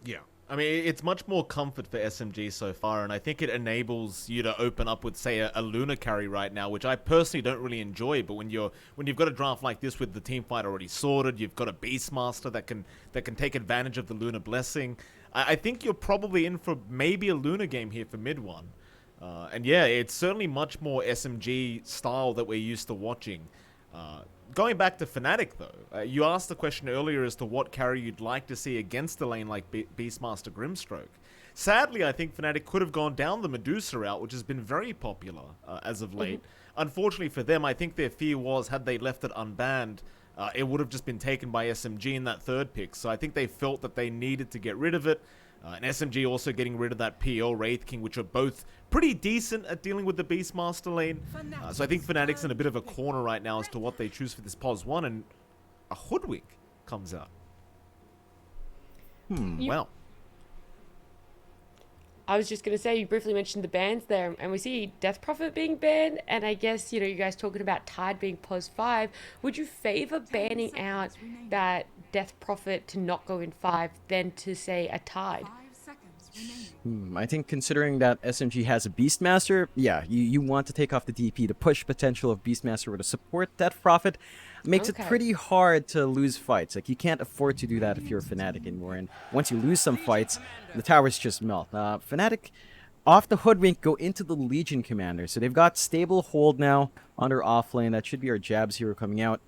Yeah. I mean, it's much more comfort for SMG so far, and I think it enables you to open up with, say, a Luna carry right now, which I personally don't really enjoy. But when you've got a draft like this with the team fight already sorted, you've got a Beastmaster that can take advantage of the Luna blessing. I think you're probably in for maybe a Luna game here for mid one. And yeah, it's certainly much more SMG style that we're used to watching. Going back to Fnatic, though, you asked the question earlier as to what carry you'd like to see against a lane like Beastmaster Grimstroke. Sadly, I think Fnatic could have gone down the Medusa route, which has been very popular as of late. Unfortunately for them, I think their fear was, had they left it unbanned, it would have just been taken by SMG in that third pick. So I think they felt that they needed to get rid of it. And SMG also getting rid of that PO Wraith King, which are both pretty decent at dealing with the Beastmaster lane. So I think Fnatic's in a bit of a corner right now as to what they choose for this POS 1, and a Hoodwink comes out. Well. I was just going to say, you briefly mentioned the bans there, and we see Death Prophet being banned, and I guess, you guys talking about Tide being POS 5. Would you favor banning out that Death Prophet to not go in 5 than to, say, a Tide? I think considering that SMG has a Beastmaster, yeah, you want to take off the DP. The push potential of Beastmaster or to support Death Prophet makes it pretty hard to lose fights. Like, you can't afford to do that if you're a Fnatic anymore. And once you lose some fights, the towers just melt. Fnatic, off the Hoodwink, go into the Legion Commander. So they've got stable hold now on their offlane. That should be our Jabs hero coming out.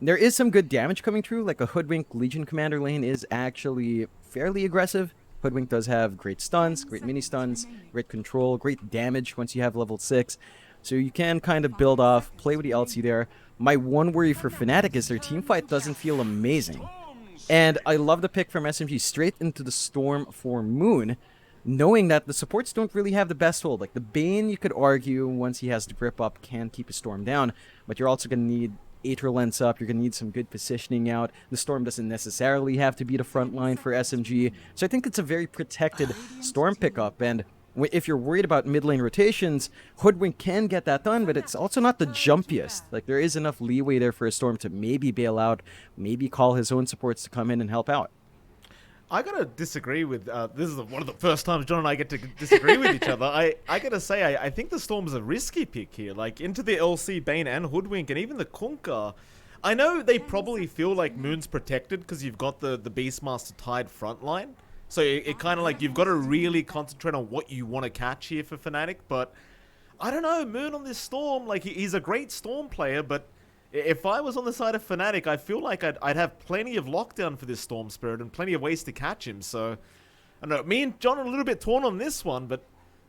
There is some good damage coming through. Like, a Hoodwink Legion Commander lane is actually fairly aggressive. Hoodwink does have great stuns, great mini stuns, great control, great damage once you have level 6. So you can kind of build off, play with the LC there. My one worry for Fnatic is their teamfight doesn't feel amazing. And I love the pick from SMG straight into the Storm for Moon, knowing that the supports don't really have the best hold. Like, the Bane, you could argue, once he has the grip up, can keep a Storm down, but you're also going to need Aether Lens up, you're going to need some good positioning out. The Storm doesn't necessarily have to be the front line for SMG, so I think it's a very protected Storm pickup, and if you're worried about mid lane rotations, Hoodwink can get that done, but it's also not the jumpiest. Like, there is enough leeway there for a Storm to maybe bail out, maybe call his own supports to come in and help out. I gotta disagree with, this is one of the first times John and I get to disagree with each other. I gotta say, I think the Storm's a risky pick here. Like, into the LC, Bane, and Hoodwink, and even the Kunkka. I know they probably feel like Moon's protected because you've got the Beastmaster Tide frontline. So it kind of like, you've got to really concentrate on what you want to catch here for Fnatic. But I don't know, Moon on this Storm, like, he's a great Storm player, but if I was on the side of Fnatic, I feel like I'd have plenty of lockdown for this Storm Spirit and plenty of ways to catch him. So, I don't know, me and John are a little bit torn on this one, but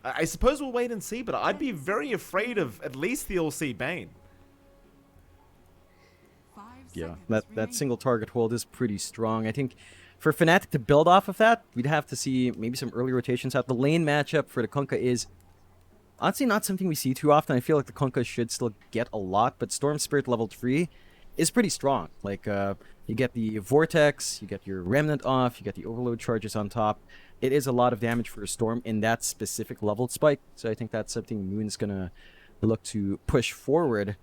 I suppose we'll wait and see. But I'd be very afraid of at least the LC Bane. Yeah, that single target hold is pretty strong. I think for Fnatic to build off of that, we'd have to see maybe some early rotations out. The lane matchup for the Kunkka is honestly not something we see too often. I feel like the Kunkka should still get a lot, but Storm Spirit level 3 is pretty strong. Like, you get the Vortex, you get your Remnant off, you get the Overload charges on top. It is a lot of damage for a Storm in that specific level spike, so I think that's something Moon's gonna look to push forward.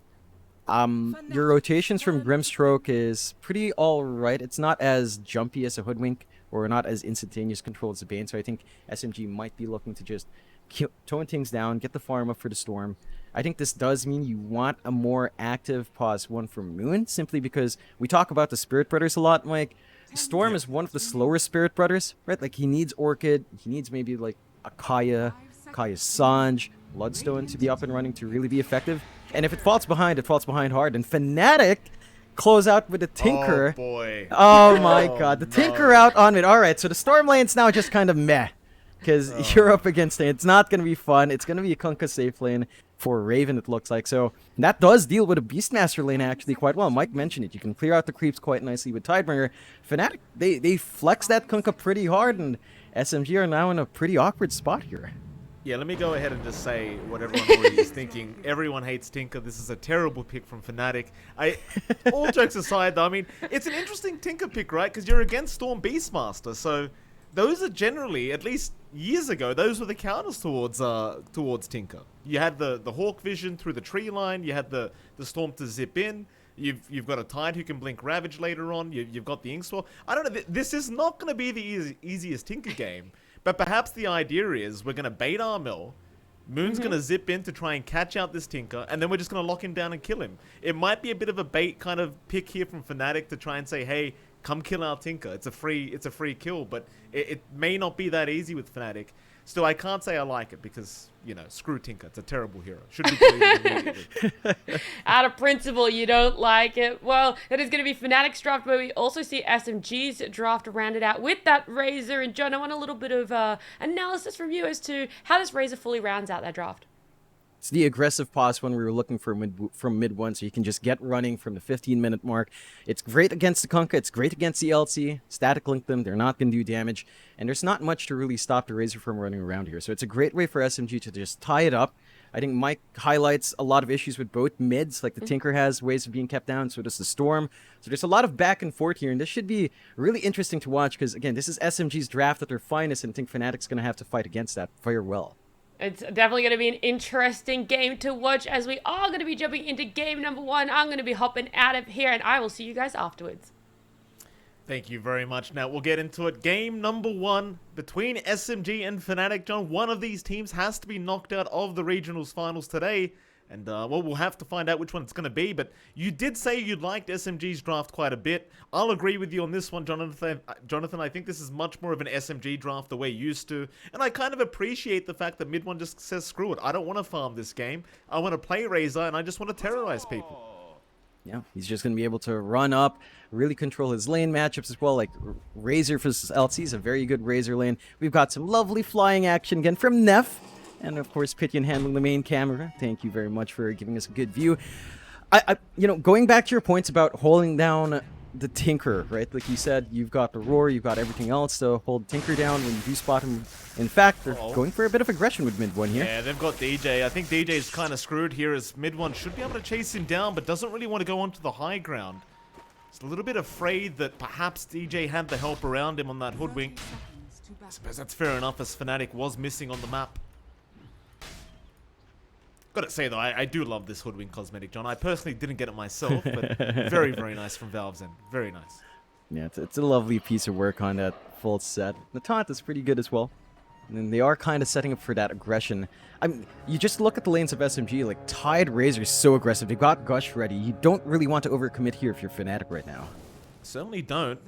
Your rotations from Grimstroke is pretty alright. It's not as jumpy as a Hoodwink, or not as instantaneous control as a Bane, so I think SMG might be looking to just tone things down, get the farm up for the Storm. I think this does mean you want a more active POS 1 from Moon, simply because we talk about the Spirit Brothers a lot, Mike. Storm is one of the slower Spirit Brothers, right? Like, he needs Orchid, he needs maybe like a Kaya Sange, Bloodstone to be up and running to really be effective. And if it falls behind hard. And Fnatic close out with a Tinker. Oh, boy. Oh, my God. The Tinker out on it. All right, so the Storm lane's now just kind of meh. Because you're up against it. It's not going to be fun. It's going to be a Kunkka safe lane for Raven, it looks like. So that does deal with a Beastmaster lane actually quite well. Mike mentioned it. You can clear out the creeps quite nicely with Tidebringer. Fnatic, they flex that Kunkka pretty hard, and SMG are now in a pretty awkward spot here. Yeah, let me go ahead and just say what everyone already is thinking. Everyone hates Tinker. This is a terrible pick from Fnatic. All jokes aside, though, I mean, it's an interesting Tinker pick, right? Because you're against Storm Beastmaster, so those are generally, at least years ago, those were the counters towards Tinker. You had the Hawk Vision through the tree line. You had the Storm to zip in. You've got a Tide who can blink Ravage later on. You've got the Inkswell. I don't know. This is not going to be the easiest Tinker game. But perhaps the idea is we're going to bait our mill. Moon's going to zip in to try and catch out this Tinker, and then we're just going to lock him down and kill him. It might be a bit of a bait kind of pick here from Fnatic to try and say, hey, come kill our Tinker. It's a free kill, but it may not be that easy with Fnatic. Still, I can't say I like it because, you know, screw Tinker. It's a terrible hero. Should be deleted immediately. Out of principle, you don't like it. Well, that is going to be Fnatic's draft, where we also see SMG's draft rounded out with that Razor. And John, I want a little bit of analysis from you as to how this Razor fully rounds out that draft. It's the aggressive pause one we were looking for from mid one, so you can just get running from the 15-minute mark. It's great against the Kunkka, it's great against the LC. Static link them, they're not going to do damage, and there's not much to really stop the Razor from running around here. So it's a great way for SMG to just tie it up. I think Mike highlights a lot of issues with both mids, like the Tinker has ways of being kept down, so does the Storm. So there's a lot of back and forth here, and this should be really interesting to watch, because again, this is SMG's draft at their finest, and I think Fnatic's going to have to fight against that very well. It's definitely going to be an interesting game to watch, as we are going to be jumping into game number 1. I'm going to be hopping out of here, and I will see you guys afterwards. Thank you very much. Now, we'll get into it. Game number 1 between SMG and Fnatic. John, one of these teams has to be knocked out of the regionals finals today. And, well, we'll have to find out which one it's going to be. But you did say you liked SMG's draft quite a bit. I'll agree with you on this one, Jonathan. I think this is much more of an SMG draft the way you used to. And I kind of appreciate the fact that mid one just says, screw it. I don't want to farm this game. I want to play Razor, and I just want to terrorize people. Yeah, he's just going to be able to run up, really control his lane matchups as well. Like Razor versus LC is a very good Razor lane. We've got some lovely flying action again from Neff. And of course, Pityon handling the main camera. Thank you very much for giving us a good view. You know, going back to your points about holding down the Tinker, right? Like you said, you've got the Roar, you've got everything else to hold Tinker down when you do spot him. In fact, they're going for a bit of aggression with mid one here. Yeah, they've got DJ. I think DJ's kind of screwed here, as mid one should be able to chase him down, but doesn't really want to go onto the high ground. He's a little bit afraid that perhaps DJ had the help around him on that hoodwink. I suppose that's fair enough, as Fnatic was missing on the map. Gotta say though, I do love this hoodwink cosmetic, John. I personally didn't get it myself, but very, very nice from Valve's end. Very nice. Yeah, it's a lovely piece of work on that full set. The taunt is pretty good as well. And they are kind of setting up for that aggression. I mean, you just look at the lanes of SMG, like Tide Razor is so aggressive. They've got Gush ready. You don't really want to overcommit here if you're Fnatic right now. Certainly don't.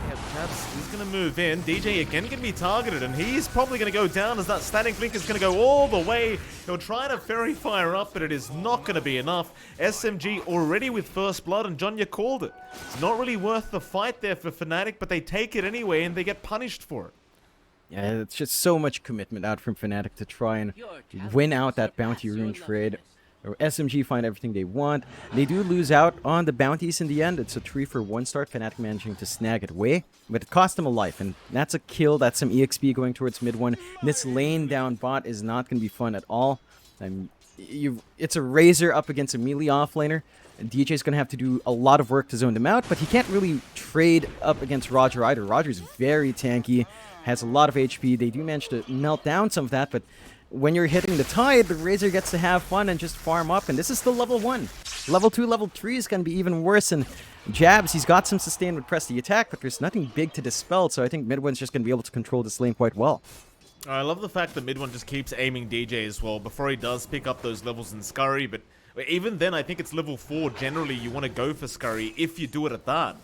Yeah, Jabs, he's going to move in. DJ again going to be targeted, and he's probably going to go down, as that static blink is going to go all the way. He'll try to Fairy Fire up, but it is not going to be enough. SMG already with first blood, and John, you called it. It's not really worth the fight there for Fnatic, but they take it anyway, and they get punished for it. Yeah, it's just so much commitment out from Fnatic to try and win out that bounty rune trade. Or SMG find everything they want. They do lose out on the bounties in the end. It's a 3-for-1 start. Fnatic managing to snag it away, but it cost them a life, and that's a kill. That's some EXP going towards mid one. This lane down bot is not going to be fun at all. It's a Razor up against a melee offlaner. DJ is going to have to do a lot of work to zone them out, but he can't really trade up against Roger either. Roger's very tanky, has a lot of HP. They do manage to melt down some of that, but when you're hitting the Tide, the Razor gets to have fun and just farm up, and this is still level 1. Level 2, level 3 is going to be even worse, and Jabs, he's got some sustain with press the attack, but there's nothing big to dispel, so I think mid one's just going to be able to control this lane quite well. I love the fact that mid one just keeps aiming DJ as well before he does pick up those levels in Scurry, but even then I think it's level 4 generally you want to go for Scurry if you do it at that.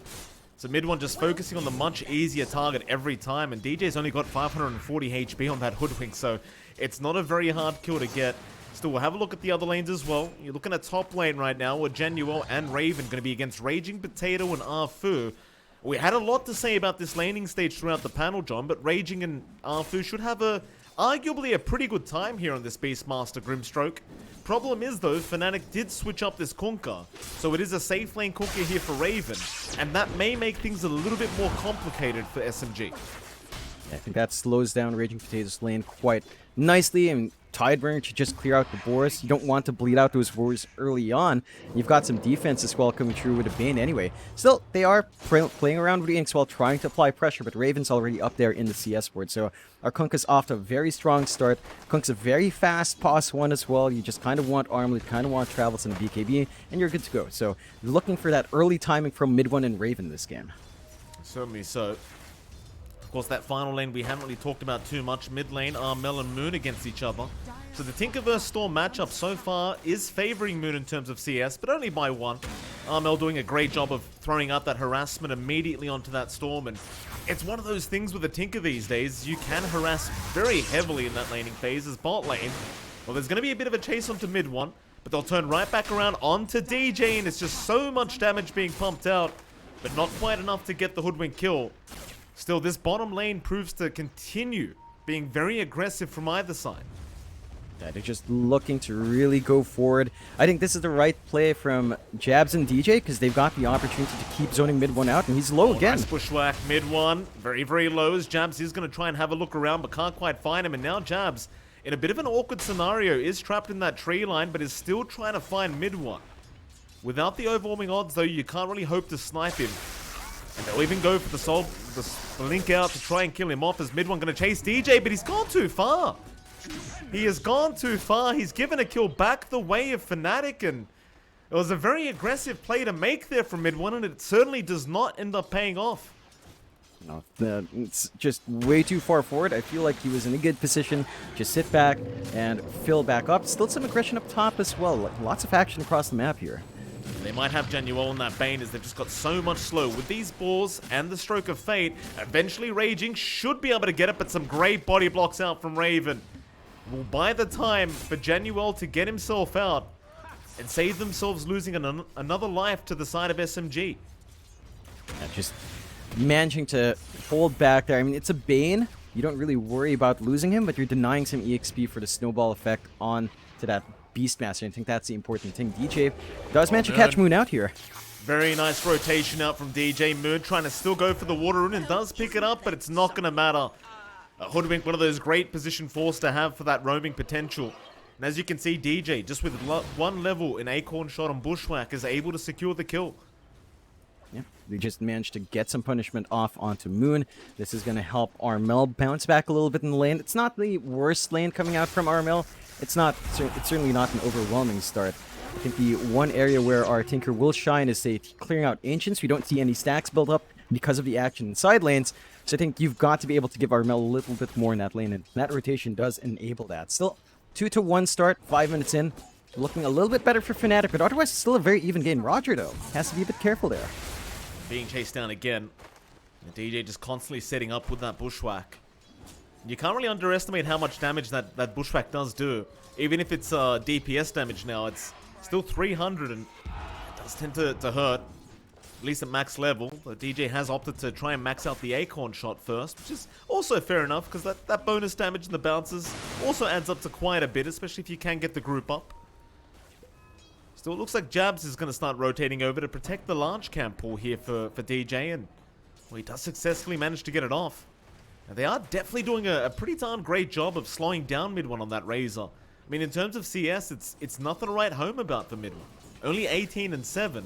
So mid one just focusing on the much easier target every time, and DJ's only got 540 HP on that hoodwink, so it's not a very hard kill to get. Still, we'll have a look at the other lanes as well. You're looking at top lane right now, where Genuel and Raven going to be against Raging Potato and Arfu. We had a lot to say about this laning stage throughout the panel, John, but Raging and Arfu should have arguably a pretty good time here on this Beastmaster Grimstroke. Problem is though, Fnatic did switch up this Kunkka, so it is a safe lane Kunkka here for Raven, and that may make things a little bit more complicated for SMG. I think that slows down Raging Potato's lane quite nicely, and Tideburn to just clear out the boars. You don't want to bleed out those boars early on. You've got some defense as well coming through with a Bane anyway. Still, they are playing around with the Inks while trying to apply pressure, but Raven's already up there in the CS board. So our Kunkka's off to a very strong start. Kunkka's a very fast POS 1 as well. You just kind of want Armlet, kind of want Travels and BKB, and you're good to go. So looking for that early timing from mid 1 and Raven this game. Certainly so. Of course, that final lane we haven't really talked about too much. Mid lane, Armel and Moon against each other. So the Tinker vs Storm matchup so far is favoring Moon in terms of CS, but only by 1. Armel doing a great job of throwing out that harassment immediately onto that Storm, and it's one of those things with the Tinker these days. You can harass very heavily in that laning phase as bot lane. Well, there's going to be a bit of a chase onto mid 1, but they'll turn right back around onto DJ, and it's just so much damage being pumped out, but not quite enough to get the Hoodwink kill. Still, this bottom lane proves to continue being very aggressive from either side. Yeah, they're just looking to really go forward. I think this is the right play from Jabs and DJ because they've got the opportunity to keep zoning mid 1 out, and he's low again. Nice bushwhack, mid 1, very, very low as Jabs is going to try and have a look around but can't quite find him, and now Jabs, in a bit of an awkward scenario, is trapped in that tree line but is still trying to find mid 1. Without the overwhelming odds, though, you can't really hope to snipe him. And they'll even go for the link out to try and kill him off as mid 1 going to chase DJ, but he's gone too far. He has gone too far. He's given a kill back the way of Fnatic, and it was a very aggressive play to make there from mid 1, and it certainly does not end up paying off. No, it's just way too far forward. I feel like he was in a good position. Just sit back and fill back up. Still some aggression up top as well. Like, lots of action across the map here. They might have Genuel on that Bane as they've just got so much slow. With these boars and the Stroke of Fate, eventually Raging should be able to get it, but some great body blocks out from Raven will buy the time for Genuel to get himself out and save themselves losing another life to the side of SMG. Yeah, just managing to hold back there. I mean, it's a Bane. You don't really worry about losing him, but you're denying some EXP for the snowball effect on to that Beastmaster. I think that's the important thing. DJ does manage to catch Moon out here. Very nice rotation out from DJ. Moon trying to still go for the water rune and does pick it up, but it's not going to matter. Hoodwink, one of those great position fours to have for that roaming potential. And as you can see, DJ, just with 1 level in Acorn Shot and Bushwhack, is able to secure the kill. Yeah, they just managed to get some punishment off onto Moon. This is going to help Armel bounce back a little bit in the lane. It's not the worst lane coming out from Armel. It's certainly not an overwhelming start. I think the one area where our Tinker will shine is, say, clearing out Ancients. We don't see any stacks build up because of the action in side lanes. So I think you've got to be able to give Armel a little bit more in that lane, and that rotation does enable that. Still, 2-1 start, 5 minutes in. Looking a little bit better for Fnatic, but otherwise still a very even game. Roger, though, has to be a bit careful there. Being chased down again. And DJ just constantly setting up with that Bushwhack. You can't really underestimate how much damage that Bushwhack does do. Even if it's DPS damage now, it's still 300 and it does tend to hurt. At least at max level. But DJ has opted to try and max out the Acorn Shot first, which is also fair enough because that bonus damage and the bounces also adds up to quite a bit, especially if you can get the group up. Still, it looks like Jabs is going to start rotating over to protect the large camp pool here for DJ, and well, he does successfully manage to get it off. Now, they are definitely doing a pretty darn great job of slowing down mid 1 on that Razor. I mean, in terms of CS, it's nothing to write home about for mid 1. Only 18-7.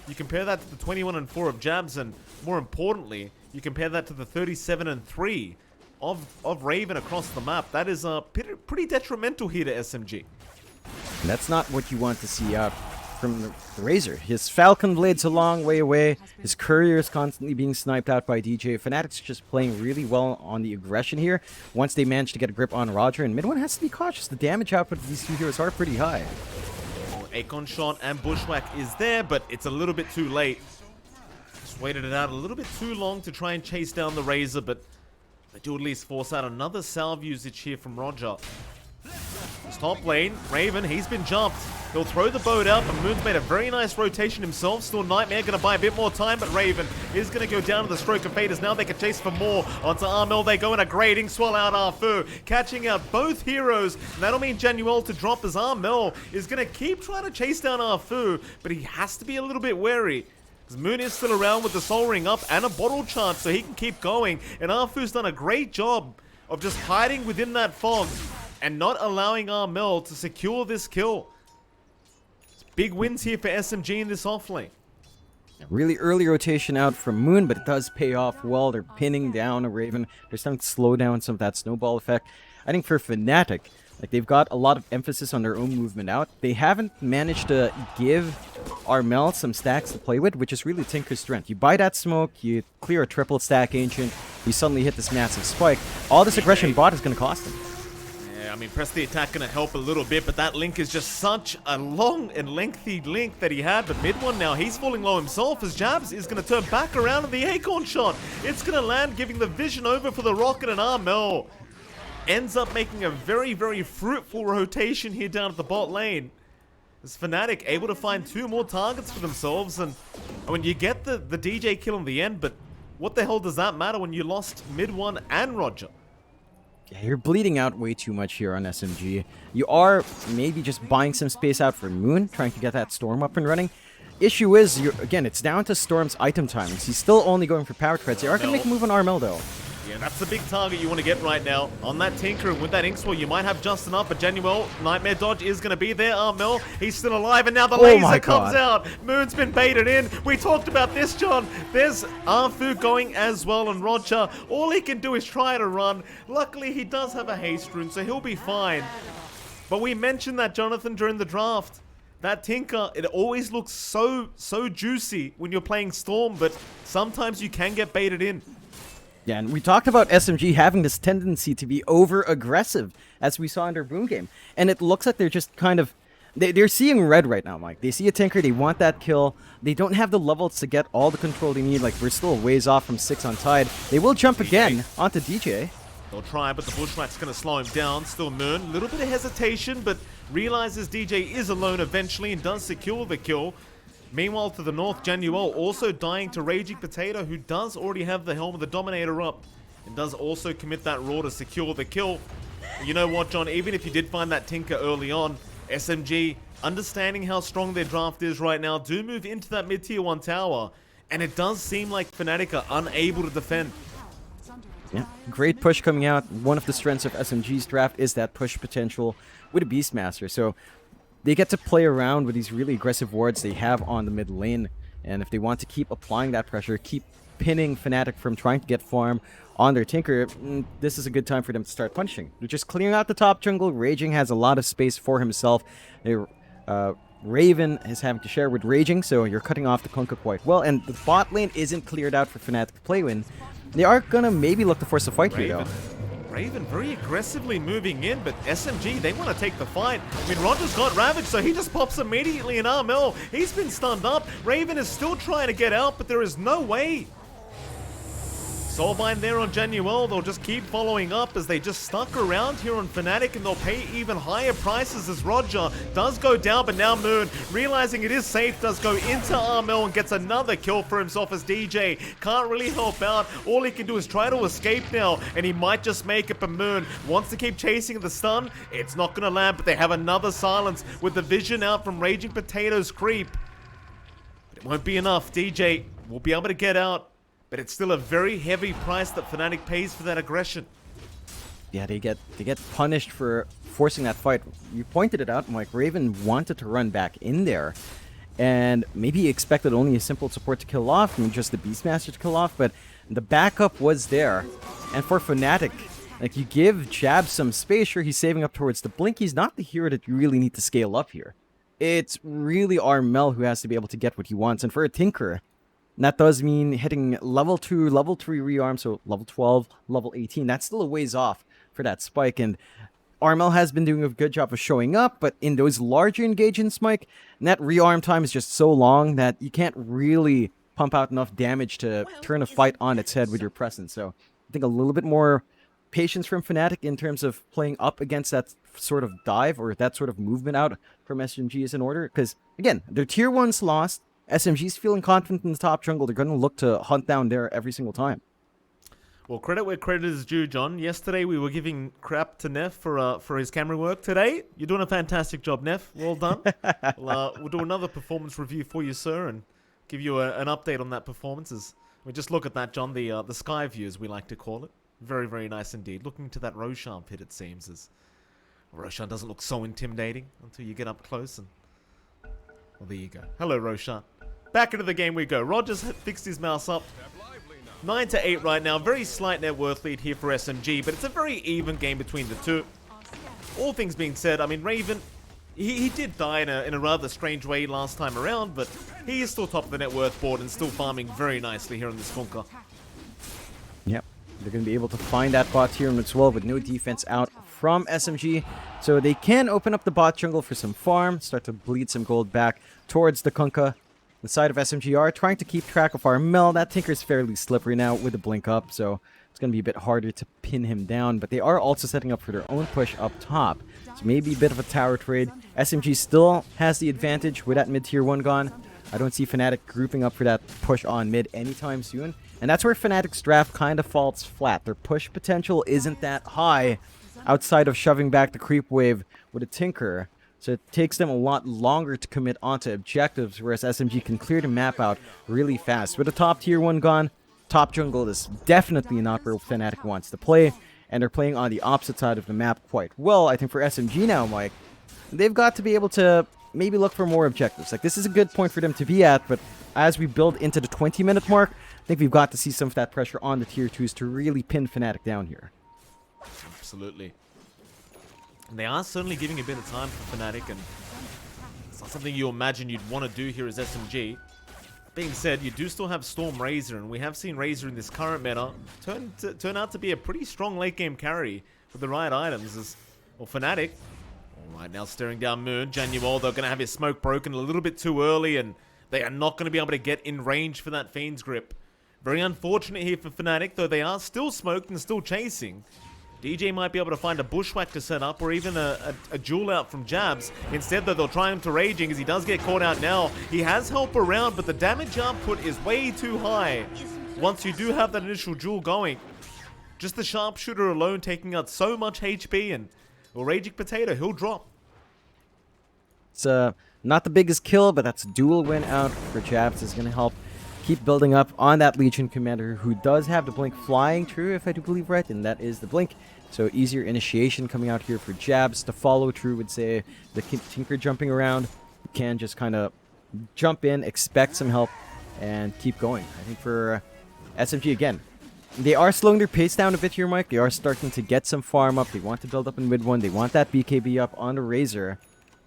You compare that to the 21-4 of Jabs, and more importantly, you compare that to the 37-3 of Raven across the map. That is pretty detrimental here to SMG. And that's not what you want to see out from the Razor. His Falcon Blade's a long way away. His Courier is constantly being sniped out by DJ. Fnatic's just playing really well on the aggression here. Once they manage to get a grip on Roger, and mid 1 has to be cautious. The damage output of these two heroes are pretty high. Well, Acorn Shot and Bushwhack is there, but it's a little bit too late. Just waited it out a little bit too long to try and chase down the Razor, but they do at least force out another salve usage here from Roger. His top lane, Raven, he's been jumped. He'll throw the boat out, but Moon's made a very nice rotation himself. Still Nightmare going to buy a bit more time, but Raven is going to go down to the Stroke of Fate as now they can chase for more. Onto Armel, they go in a grading, swallow out Arfu, catching out both heroes. And that'll mean Genuel to drop as Armel is going to keep trying to chase down Arfu, but he has to be a little bit wary. Because Moon is still around with the Soul Ring up and a bottle charge, so he can keep going. And Arfu's done a great job of just hiding within that fog and not allowing Armel to secure this kill. It's big wins here for SMG in this offlane. Really early rotation out from Moon, but it does pay off well. They're pinning down a Raven. They're starting to slow down some of that snowball effect. I think for Fnatic, like, they've got a lot of emphasis on their own movement out. They haven't managed to give Armel some stacks to play with, which is really Tinker's strength. You buy that smoke, you clear a triple stack Ancient, you suddenly hit this massive spike. All this aggression bot is going to cost them. Yeah, I mean, press the attack going to help a little bit, but that link is just such a long and lengthy link that he had. But mid one now, he's falling low himself as Jabs is going to turn back around in the Acorn shot. It's going to land, giving the vision over for the Rocket, and Armel ends up making a very, very fruitful rotation here down at the bot lane. As Fnatic able to find 2 more targets for themselves, and I mean, you get the DJ kill in the end, but what the hell does that matter when you lost mid one and Roger? Yeah, you're bleeding out way too much here on SMG. You are maybe just buying some space out for Moon, trying to get that Storm up and running. Issue is, again, it's down to Storm's item timings. He's still only going for power treads. They are going to make a move on Armel, though. Yeah, that's the big target you want to get right now. On that Tinker, and with that Ink Swirl, you might have just enough, but Genuel, Nightmare Dodge is going to be there. Armel, he's still alive, and now the laser comes out. Moon's been baited in. We talked about this, John. There's Arfu going as well, and Roger, all he can do is try to run. Luckily, he does have a haste rune, so he'll be fine. But we mentioned that, Jonathan, during the draft. That Tinker, it always looks so juicy when you're playing Storm, but sometimes you can get baited in. Yeah, and we talked about SMG having this tendency to be over-aggressive, as we saw in their Boom game. And it looks like they're just kind of... They're seeing red right now, Mike. They see a Tinker, they want that kill. They don't have the levels to get all the control they need. Like, we're still a ways off from 6 on Tide. They will jump again onto DJ. They'll try, but the Bushwhack's going to slow him down. Still Moon, a little bit of hesitation, but realizes DJ is alone eventually and does secure the kill. Meanwhile, to the north, Genuel also dying to Raging Potato, who does already have the Helm of the Dominator up, and does also commit that Roar to secure the kill. You know what, John? Even if you did find that Tinker early on, SMG, understanding how strong their draft is right now, do move into that mid-tier 1 tower, and it does seem like Fnatic are unable to defend. Yeah, great push coming out. One of the strengths of SMG's draft is that push potential with a Beastmaster, so they get to play around with these really aggressive wards they have on the mid lane. And if they want to keep applying that pressure, keep pinning Fnatic from trying to get farm on their Tinker, this is a good time for them to start punishing. They're just clearing out the top jungle. Raging has a lot of space for himself. Raven is having to share with Raging, so you're cutting off the Kunkka quite well. And the bot lane isn't cleared out for Fnatic to play in. They are going to maybe look to force a fight here, though. Raven very aggressively moving in, but SMG, they want to take the fight. I mean, Roger's got Ravage, so he just pops immediately in Armel. He's been stunned up. Raven is still trying to get out, but there is no way. Soulbind there on Genuel. They'll just keep following up as they just stuck around here on Fnatic, and they'll pay even higher prices as Roger does go down, but now Moon, realizing it is safe, does go into Armel and gets another kill for himself as DJ can't really help out. All he can do is try to escape now, and he might just make it, but Moon wants to keep chasing the stun. It's not going to land, but they have another silence with the vision out from Raging Potato's creep. But it won't be enough. DJ will be able to get out, but it's still a very heavy price that Fnatic pays for that aggression. Yeah, they get punished for forcing that fight. You pointed it out, Mike. Raven wanted to run back in there, and maybe he expected only a simple support to kill off, and just the Beastmaster to kill off, but the backup was there. And for Fnatic, like, you give Jab some space, sure, he's saving up towards the Blink. He's not the hero that you really need to scale up here. It's really Armel who has to be able to get what he wants, and for a Tinker, that does mean hitting level 2, level 3 rearm, so level 12, level 18. That's still a ways off for that spike, and Armel has been doing a good job of showing up, but in those larger engagements, Mike, that rearm time is just so long that you can't really pump out enough damage to turn a fight on its head with your presence. So I think a little bit more patience from Fnatic in terms of playing up against that sort of dive or that sort of movement out from SMG is in order, because, again, their tier 1's lost. SMG's feeling confident in the top jungle. They're going to look to hunt down there every single time. Well, credit where credit is due, John. Yesterday we were giving crap to Neff for his camera work. Today, you're doing a fantastic job, Neff. Well done. We'll do another performance review for you, sir, and give you an update on that performance. We just look at that, John, the sky view, as we like to call it. Very, very nice indeed. Looking to that Roshamp hit, it seems, as Roshan doesn't look so intimidating until you get up close and... Well, there you go. Hello, Roshan. Back into the game we go. Rogers fixed his mouse up. 9-8 right now. Very slight net worth lead here for SMG, but it's a very even game between the two. All things being said, I mean, Raven, he did die in a rather strange way last time around, but he is still top of the net worth board and still farming very nicely here in this bunker. Yep. They're going to be able to find that bot here as well with no defense out from SMG. So they can open up the bot jungle for some farm, start to bleed some gold back towards the Kunkka. The side of SMG are trying to keep track of our Mel. That Tinker's fairly slippery now with the blink up, so it's going to be a bit harder to pin him down. But they are also setting up for their own push up top. So maybe a bit of a tower trade. SMG still has the advantage with that mid-tier 1 gone. I don't see Fnatic grouping up for that push on mid anytime soon. And that's where Fnatic's draft kind of falls flat. Their push potential isn't that high outside of shoving back the creep wave with a Tinker. So it takes them a lot longer to commit onto objectives, whereas SMG can clear the map out really fast. With a top tier 1 gone, top jungle is definitely not where Fnatic wants to play. And they're playing on the opposite side of the map quite well. I think for SMG now, Mike, they've got to be able to maybe look for more objectives. Like, this is a good point for them to be at, but as we build into the 20-minute mark, I think we've got to see some of that pressure on the tier 2s to really pin Fnatic down here. Absolutely. And they are certainly giving a bit of time for Fnatic, and it's not something you imagine you'd want to do here as SMG. Being said, you do still have Storm Razor, and we have seen Razor in this current meta turn out to be a pretty strong late game carry with the right items. As well, Fnatic, all right, now staring down Moon. Januel, they're going to have his smoke broken a little bit too early, and they are not going to be able to get in range for that Fiend's Grip. Very unfortunate here for Fnatic, though they are still smoked and still chasing. DJ might be able to find a bushwhack to set up, or even a duel out from Jabs. Instead, though, they'll try him to Raging, as he does get caught out now. He has help around, but the damage output is way too high. Once you do have that initial duel going, just the Sharpshooter alone taking out so much HP, and well, Raging Potato, he'll drop. It's not the biggest kill, but that's a dual win out for Jabs. Is going to help keep building up on that Legion Commander, who does have the blink flying true, if I do believe right, and that is the blink. So easier initiation coming out here for Jabs. To follow true would say the Tinker jumping around. You can just kind of jump in, expect some help, and keep going. I think for SMG, again, they are slowing their pace down a bit here, Mike. They are starting to get some farm up. They want to build up in mid 1. They want that BKB up on the Razor.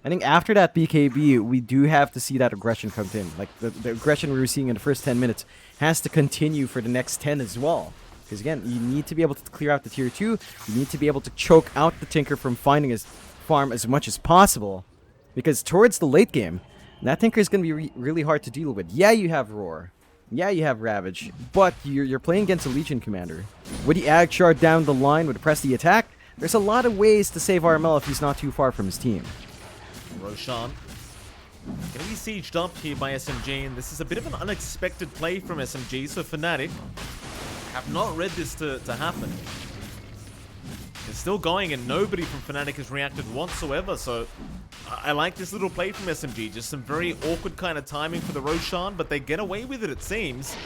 I think after that BKB, we do have to see that aggression come in. Like, the aggression we were seeing in the first 10 minutes has to continue for the next 10 as well. Because, again, you need to be able to clear out the tier 2. You need to be able to choke out the Tinker from finding his farm as much as possible. Because towards the late game, that Tinker is going to be really hard to deal with. Yeah, you have Roar. Yeah, you have Ravage. But you're playing against a Legion Commander. With the Ag Shard down the line, with the press the attack, there's a lot of ways to save RML if he's not too far from his team. Roshan going to be sieged up here by SMG, and this is a bit of an unexpected play from SMG, so Fnatic have not read this to happen. It's still going, and nobody from Fnatic has reacted whatsoever, so I like this little play from SMG. Just some very awkward kind of timing for the Roshan, but they get away with it seems.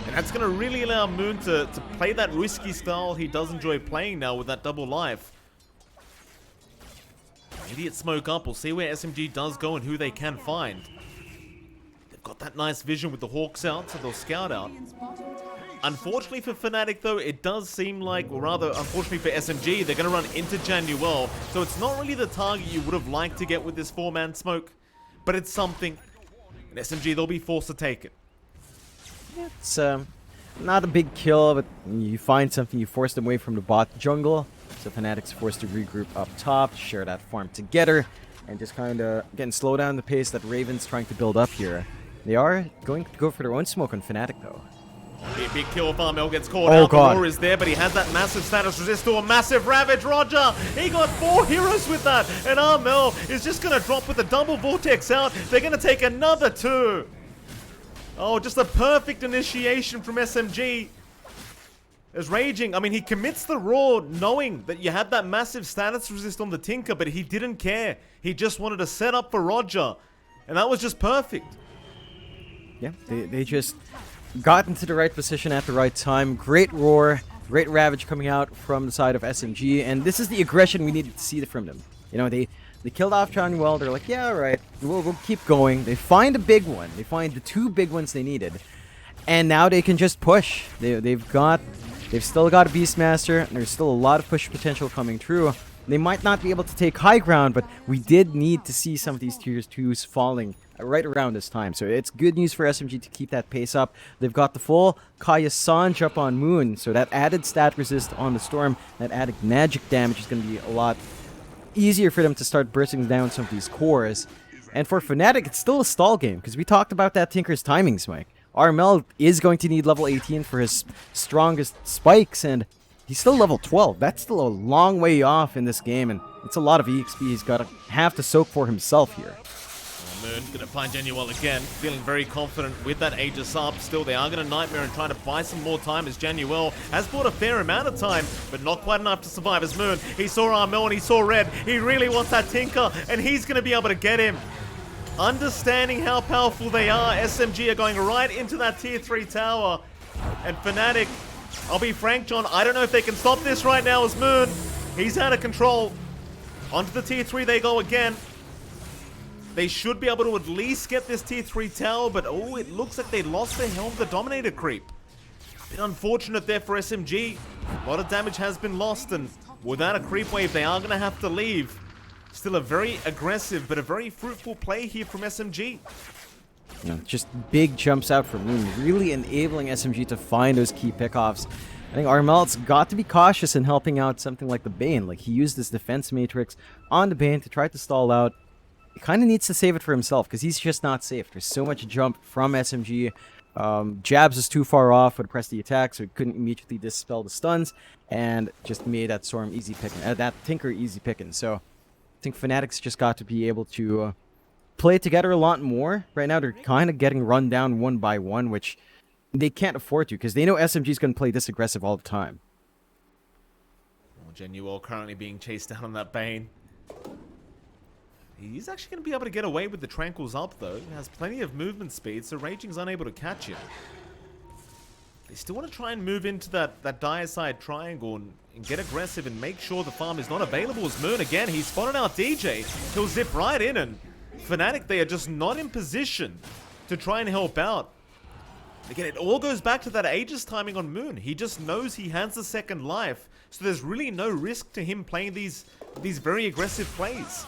And that's going to really allow Moon to play that risky style he does enjoy playing now with that double life. Immediate smoke up. We'll see where SMG does go and who they can find. They've got that nice vision with the Hawks out, so they'll scout out. Unfortunately for Fnatic, though, it does seem like, or rather, unfortunately for SMG, they're going to run into Januel. So it's not really the target you would have liked to get with this 4-man smoke, but it's something. And SMG, they'll be forced to take it. It's not a big kill, but you find something, you force them away from the bot jungle. So Fnatic's forced to regroup up top, share that farm together, and just kind of, again, slow down the pace that Raven's trying to build up here. They are going to go for their own smoke on Fnatic, though. Big kill if Armel gets caught out. The Roar is there, but he has that massive status resist to a massive Ravage. Roger, he got 4 heroes with that, and Armel is just going to drop with a double Vortex out. They're going to take another 2. Oh, just a perfect initiation from SMG. As Raging, I mean, he commits the Roar knowing that you had that massive status resist on the Tinker, but he didn't care. He just wanted to set up for Roger, and that was just perfect. Yeah, they just got into the right position at the right time. Great Roar, great Ravage coming out from the side of SMG, and this is the aggression we needed to see from them. You know, they killed off Johnny Well. They're like, yeah, all right, we'll keep going. They find a big one. They find the 2 big ones they needed. And now they can just push. They've still got a Beastmaster. There's still a lot of push potential coming through. They might not be able to take high ground, but we did need to see some of these tier 2s falling right around this time. So it's good news for SMG to keep that pace up. They've got the full Kaya Sanj up on Moon, so that added stat resist on the Storm, that added magic damage is going to be a lot easier for them to start bursting down some of these cores. And for Fnatic, it's still a stall game, because we talked about that Tinker's timings, Mike. RML is going to need level 18 for his strongest spikes, and he's still level 12. That's still a long way off in this game, and it's a lot of EXP he's got to have to soak for himself here. Moon gonna find Genuel again, feeling very confident with that Aegis up. Still, they are gonna Nightmare and try to buy some more time as Genuel has bought a fair amount of time, but not quite enough to survive as Moon. He saw Armel and he saw Red. He really wants that Tinker, and he's gonna be able to get him. Understanding how powerful they are, SMG are going right into that tier 3 tower. And Fnatic, I'll be frank, John, I don't know if they can stop this right now as Moon. He's out of control. Onto the tier 3 they go again. They should be able to at least get this tier 3 tower, but oh, it looks like they lost their Helm the Dominator creep. Bit unfortunate there for SMG. A lot of damage has been lost, and without a creep wave, they are going to have to leave. Still a very aggressive, but a very fruitful play here from SMG. You know, just big jumps out from Moon, really enabling SMG to find those key pickoffs. I think Armel's got to be cautious in helping out something like the Bane. Like, he used this defense matrix on the Bane to try to stall out. He kind of needs to save it for himself, because he's just not safe. There's so much jump from SMG. Jabs is too far off would press the attack, so he couldn't immediately dispel the stuns, and just made that Storm easy picking, that Tinker easy picking. So I think Fnatic's just got to be able to play together a lot more. Right now, they're kind of getting run down one by one, which they can't afford to, because they know SMG's going to play this aggressive all the time. Well, Genuel currently being chased down on that Bane. He's actually going to be able to get away with the Tranquils up, though. He has plenty of movement speed, so Raging's unable to catch him. They still want to try and move into that dire side triangle and get aggressive and make sure the farm is not available as Moon. Again, he's spotted out DJ. He'll zip right in, and Fnatic, they are just not in position to try and help out. Again, it all goes back to that Aegis timing on Moon. He just knows he has a second life, so there's really no risk to him playing these very aggressive plays.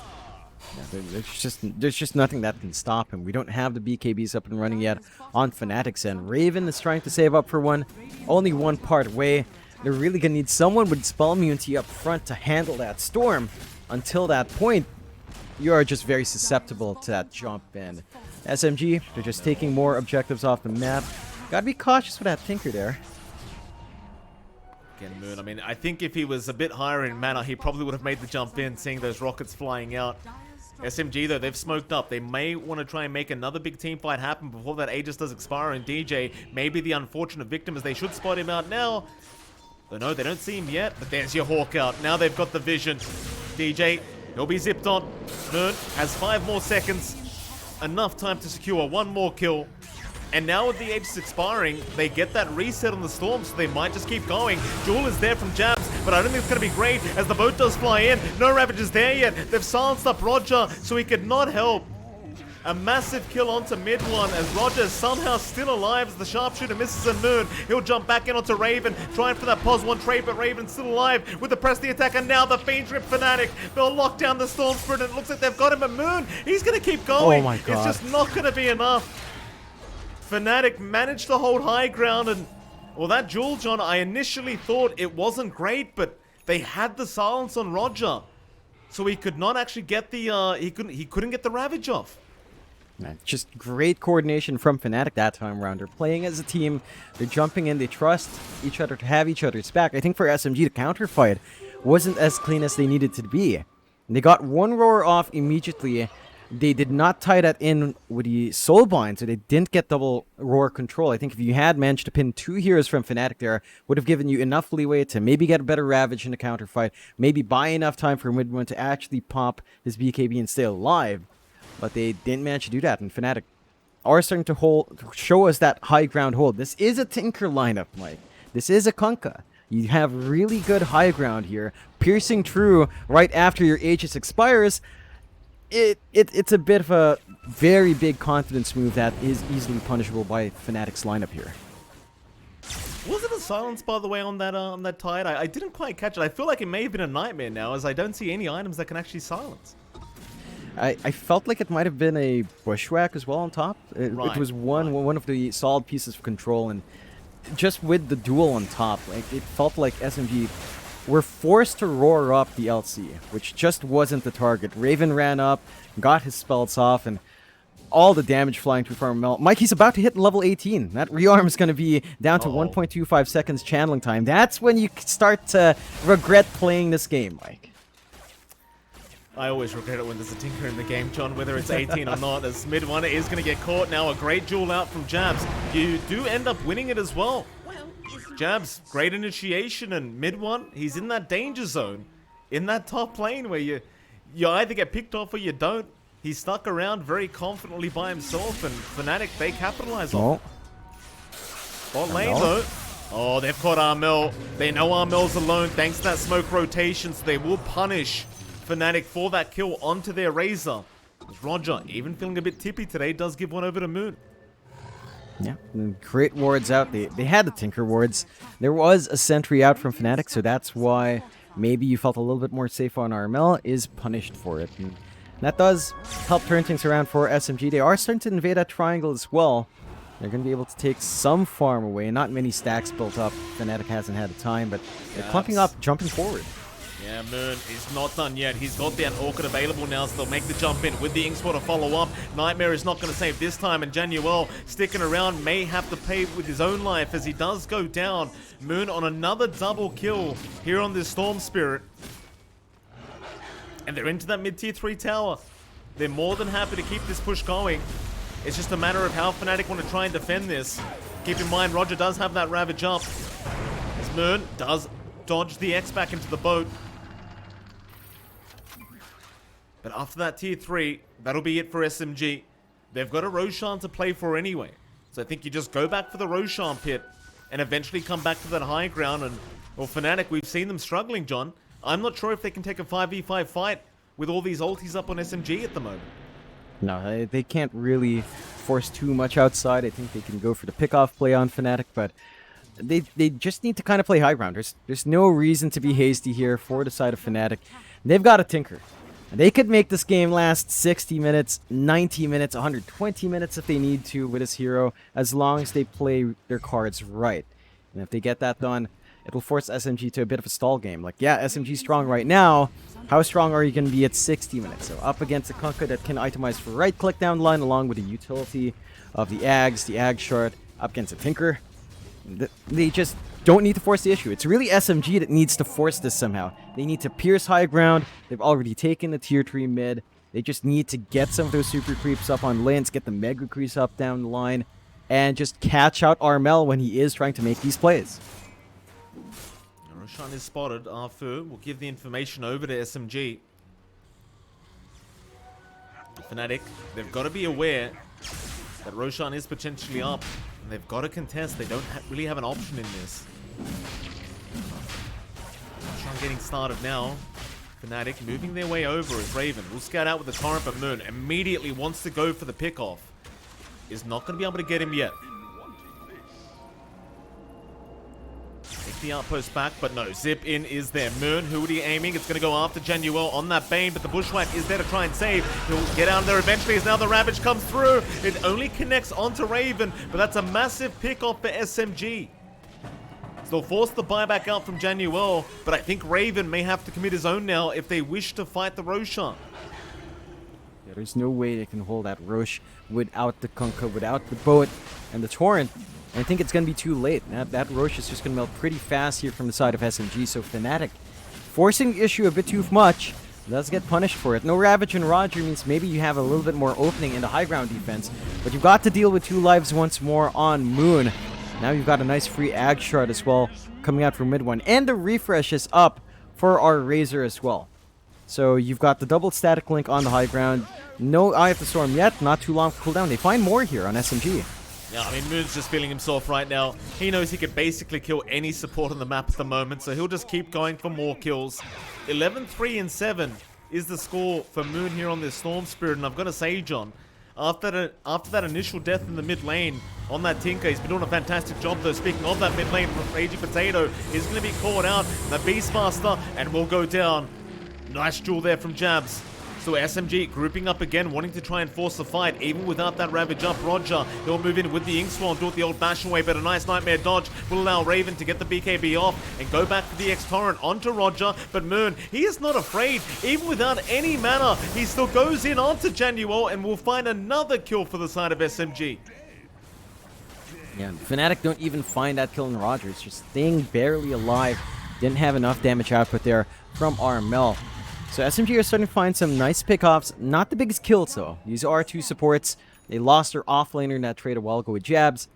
Yeah, there's just nothing that can stop him. We don't have the BKBs up and running yet on Fnatic's end. Raven is trying to save up for one, only one part away. They're really gonna need someone with spell immunity up front to handle that Storm. Until that point, you are just very susceptible to that jump, and SMG, they're just taking more objectives off the map. Gotta be cautious with that Tinker there. Again, Moon, I mean, I think if he was a bit higher in mana, he probably would have made the jump in, seeing those rockets flying out. SMG, though, they've smoked up. They may want to try and make another big team fight happen before that Aegis does expire, and DJ may be the unfortunate victim, as they should spot him out now. Though no, they don't see him yet, but there's your Hawk out. Now they've got the vision. DJ, he'll be zipped on. Moon has 5 more seconds. Enough time to secure one more kill. And now with the Aegis expiring, they get that reset on the Storm, so they might just keep going. Jewel is there from Jabs, but I don't think it's going to be great as the boat does fly in. No Ravage is there yet. They've silenced up Roger, so he could not help. A massive kill onto mid one as Roger is somehow still alive as the sharpshooter misses a Moon. He'll jump back in onto Raven, trying for that pos 1 trade, but Raven's still alive with the press the attack, and now the Fiends rip Fnatic. They'll lock down the Storm Spirit, and it looks like they've got him a Moon. He's going to keep going. Oh my God. It's just not going to be enough. Fnatic managed to hold high ground, and well, that Jewel, John, I initially thought it wasn't great, but they had the silence on Roger, so he could not actually get the he couldn't get the Ravage off. Man, just great coordination from Fnatic that time around. They're playing as a team. They're jumping in. They trust each other to have each other's back. I think for SMG, the counterfight wasn't as clean as they needed to be. They got one roar off immediately. They did not tie that in with the Soulbind, so they didn't get double roar control. I think if you had managed to pin 2 heroes from Fnatic there, would have given you enough leeway to maybe get a better Ravage in the counterfight, maybe buy enough time for Midone to actually pop his BKB and stay alive. But they didn't manage to do that, and Fnatic are starting to show us that high ground hold. This is a Tinker lineup, Mike. This is a Kunkka. You have really good high ground here. Piercing through right after your Aegis expires, it's a bit of a very big confidence move that is easily punishable by Fnatic's lineup here. Was it a silence, by the way, on that Tide? I didn't quite catch it. I feel like it may have been a nightmare now, as I don't see any items that can actually silence. I felt like it might have been a bushwhack as well on top. It was one of the solid pieces of control, and just with the duel on top, like it felt like SMG were forced to roar up the LC, which just wasn't the target. Raven ran up, got his spells off, and all the damage flying through from ML. Mikey's about to hit level 18. That rearm is going to be down to 1.25 seconds channeling time. That's when you start to regret playing this game, Mike. I always regret it when there's a tinker in the game, John, whether it's 18 or not, as mid one is going to get caught now. A great duel out from Jabs. You do end up winning it as well. Jabs, great initiation, and mid one, he's in that danger zone, in that top lane where you either get picked off or you don't. He's stuck around very confidently by himself, and Fnatic, they capitalize on it. Bot lane, though. Oh, they've caught Armel. They know Armel's alone thanks to that smoke rotation, so they will punish Fnatic for that kill onto their Razor. Roger, even feeling a bit tippy today, does give one over to Moon. Yeah, great wards out. They had the Tinker wards. There was a sentry out from Fnatic, so that's why maybe you felt a little bit more safe on RML, is punished for it. And that does help turn things around for SMG. They are starting to invade that triangle as well. They're going to be able to take some farm away. Not many stacks built up. Fnatic hasn't had the time, but they're clumping up, jumping forward. Yeah, Moon is not done yet. He's got that Orchid available now, so they'll make the jump in with the Inkspot to follow up. Nightmare is not going to save this time, and Januel sticking around may have to pay with his own life as he does go down. Moon on another double kill here on this Storm Spirit. And they're into that mid-tier 3 tower. They're more than happy to keep this push going. It's just a matter of how Fnatic want to try and defend this. Keep in mind, Roger does have that Ravage up. As Moon does dodge the X back into the boat. But after that tier 3, that'll be it for SMG. They've got a Roshan to play for anyway. So I think you just go back for the Roshan pit and eventually come back to that high ground. And, well, Fnatic, we've seen them struggling, John. I'm not sure if they can take a 5v5 fight with all these ultis up on SMG at the moment. No, they can't really force too much outside. I think they can go for the pick-off play on Fnatic, but they just need to kind of play high ground. There's no reason to be hasty here for the side of Fnatic. They've got a Tinker. They could make this game last 60 minutes, 90 minutes, 120 minutes if they need to with this hero, as long as they play their cards right. And if they get that done, it'll force SMG to a bit of a stall game. Like, yeah, SMG's strong right now. How strong are you going to be at 60 minutes? So up against a Kunkka that can itemize for right-click down the line, along with the utility of the Ags, the Ag Shard, up against a Tinker. They just don't need to force the issue. It's really SMG that needs to force this somehow. They need to pierce high ground. They've already taken the tier 3 mid. They just need to get some of those super creeps up on lanes, get the mega creeps up down the line, and just catch out Armel when he is trying to make these plays. Roshan is spotted. Arfu will give the information over to SMG. Fnatic, they've got to be aware that Roshan is potentially up. And they've got to contest. They don't really have an option in this. Roshan getting started now. Fnatic moving their way over as Raven will scout out with the torrent, but Moon immediately wants to go for the pickoff. Is not going to be able to get him yet. Take the outpost back, but no. Zip in is there. Moon, who would he aiming? It's going to go after Januel on that Bane, but the Bushwhack is there to try and save. He'll get out there eventually as now the Ravage comes through. It only connects onto Raven, but that's a massive pick-off for SMG. So they'll force the buyback out from Januel, but I think Raven may have to commit his own now if they wish to fight the Roshan. Yeah, there's no way they can hold that Rosh without the Kunkka, without the boat and the torrent. I think it's going to be too late. That Rosh is just going to melt pretty fast here from the side of SMG, so Fnatic forcing the issue a bit too much does get punished for it. No Ravage and Roger means maybe you have a little bit more opening in the high ground defense, but you've got to deal with 2 lives once more on Moon. Now you've got a nice free Ag Shard as well coming out from mid one, and the refresh is up for our Razor as well. So you've got the double static link on the high ground. No Eye of the Storm yet, not too long for cooldown. They find more here on SMG. Yeah, I mean, Moon's just feeling himself right now. He knows he can basically kill any support on the map at the moment, so he'll just keep going for more kills. 11, 3, and 7 is the score for Moon here on this Storm Spirit, and I've got to say, John, after that initial death in the mid lane on that Tinker, he's been doing a fantastic job though. Speaking of that mid lane, Raging Potato is going to be caught out. The Beastmaster, and will go down. Nice duel there from Jabs. So SMG grouping up again, wanting to try and force the fight, even without that Ravage up. Roger, he'll move in with the Inksworn, do it the old Bastion way, but a nice Nightmare dodge will allow Raven to get the BKB off and go back for the X-Torrent onto Roger. But Moon, he is not afraid. Even without any mana, he still goes in onto Januel and will find another kill for the side of SMG. Yeah, Fnatic don't even find that kill in Rogers, just staying barely alive. Didn't have enough damage output there from RML. So SMG are starting to find some nice pickoffs. Not the biggest kills though. These are two supports. They lost their offlaner in that trade a while ago with Jabs,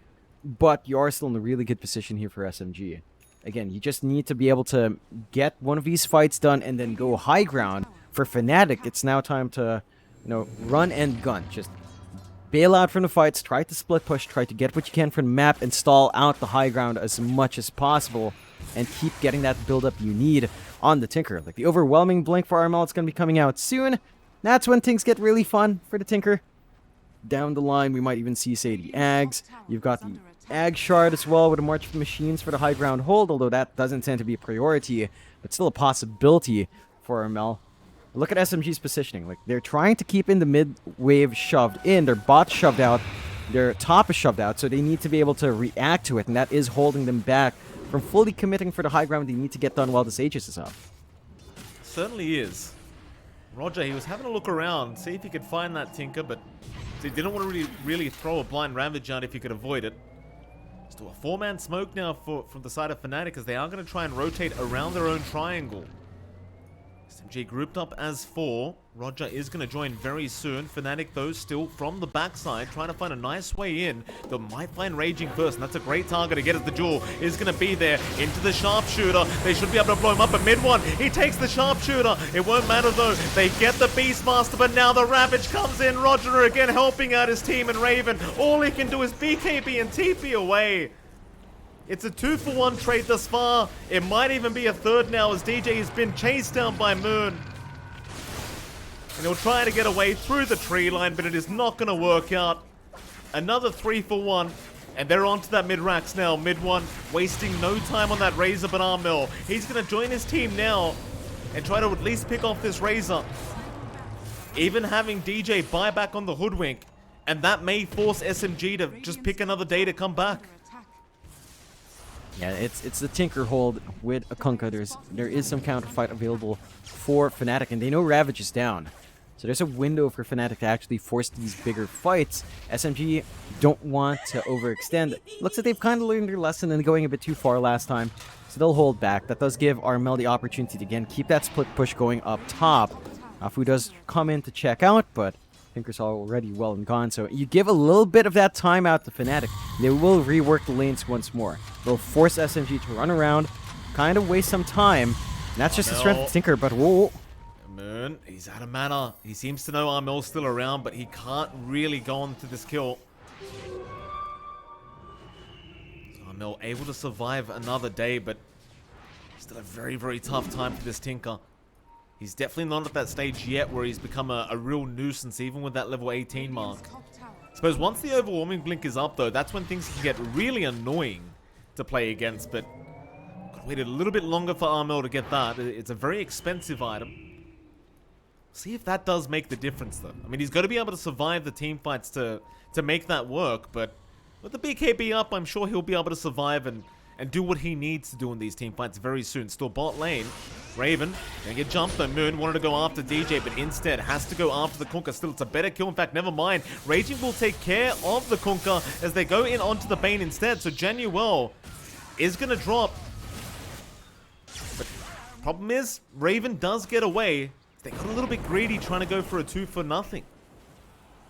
but you are still in a really good position here for SMG. Again, you just need to be able to get one of these fights done and then go high ground. For Fnatic, it's now time to, run and gun. Just bail out from the fights, try to split push, try to get what you can from the map, and stall out the high ground as much as possible, and keep getting that build-up you need on the Tinker. Like the overwhelming blink for RML, it's going to be coming out soon. That's when things get really fun for the Tinker. Down the line, we might even see, say, the Ags. You've got the Ag Shard as well with a March of Machines for the high ground hold, although that doesn't tend to be a priority, but still a possibility for RML. Look at SMG's positioning. Like, they're trying to keep in the mid wave shoved in, their bot shoved out, their top is shoved out, so they need to be able to react to it, and that is holding them back from fully committing for the high ground they need to get done while this Aegis is up. Certainly is. Roger, he was having a look around, see if he could find that Tinker, but he didn't want to really throw a blind Ravage out if he could avoid it. Still a 4-man smoke now from the side of Fnatic, as they are going to try and rotate around their own triangle. SMG grouped up as 4. Roger is going to join very soon. Fnatic, though, still from the backside, trying to find a nice way in. They might find Raging first, and that's a great target to get at the duel. Is going to be there into the Sharpshooter. They should be able to blow him up at mid one. He takes the Sharpshooter. It won't matter, though. They get the Beastmaster, but now the Ravage comes in. Roger again helping out his team, and Raven, all he can do is BKB and TP away. It's a 2-for-1 trade thus far. It might even be a third now, as DJ has been chased down by Moon. And he'll try to get away through the tree line, but it is not going to work out. Another 3-for-1. And they're onto that mid-racks now. Mid one, wasting no time on that Razor, but RML, he's going to join his team now and try to at least pick off this Razor. Even having DJ buy back on the Hoodwink. And that may force SMG to just pick another day to come back. Yeah, it's the Tinker hold with a Kunkka. There is some counterfight available for Fnatic, and they know Ravage is down. So there's a window for Fnatic to actually force these bigger fights. SMG don't want to overextend. Looks like they've kind of learned their lesson and going a bit too far last time. So they'll hold back. That does give RML the opportunity to, again, keep that split push going up top. Fu does come in to check out, but Tinker's already well and gone, so you give a little bit of that time out to Fnatic. They will rework the lanes once more. They'll force SMG to run around, kind of waste some time. And that's just the strength of Tinker, but whoa. Moon, he's out of mana. He seems to know RML's still around, but he can't really go on to this kill. RML able to survive another day, but still a very, very tough time for this Tinker. He's definitely not at that stage yet where he's become a real nuisance, even with that level 18 mark. I suppose once the overwhelming blink is up, though, that's when things can get really annoying to play against. But gotta wait a little bit longer for RML to get that. It's a very expensive item. See if that does make the difference, though. I mean, he's got to be able to survive the team fights to make that work. But with the BKB up, I'm sure he'll be able to survive and do what he needs to do in these team fights very soon. Still bot lane. Raven gonna get jumped though. Moon wanted to go after DJ, but instead has to go after the Kunkka. Still, it's a better kill. In fact, never mind. Raging will take care of the Kunkka as they go in onto the Bane instead. So Januel is gonna drop. But problem is, Raven does get away. They got a little bit greedy trying to go for a 2-for-0.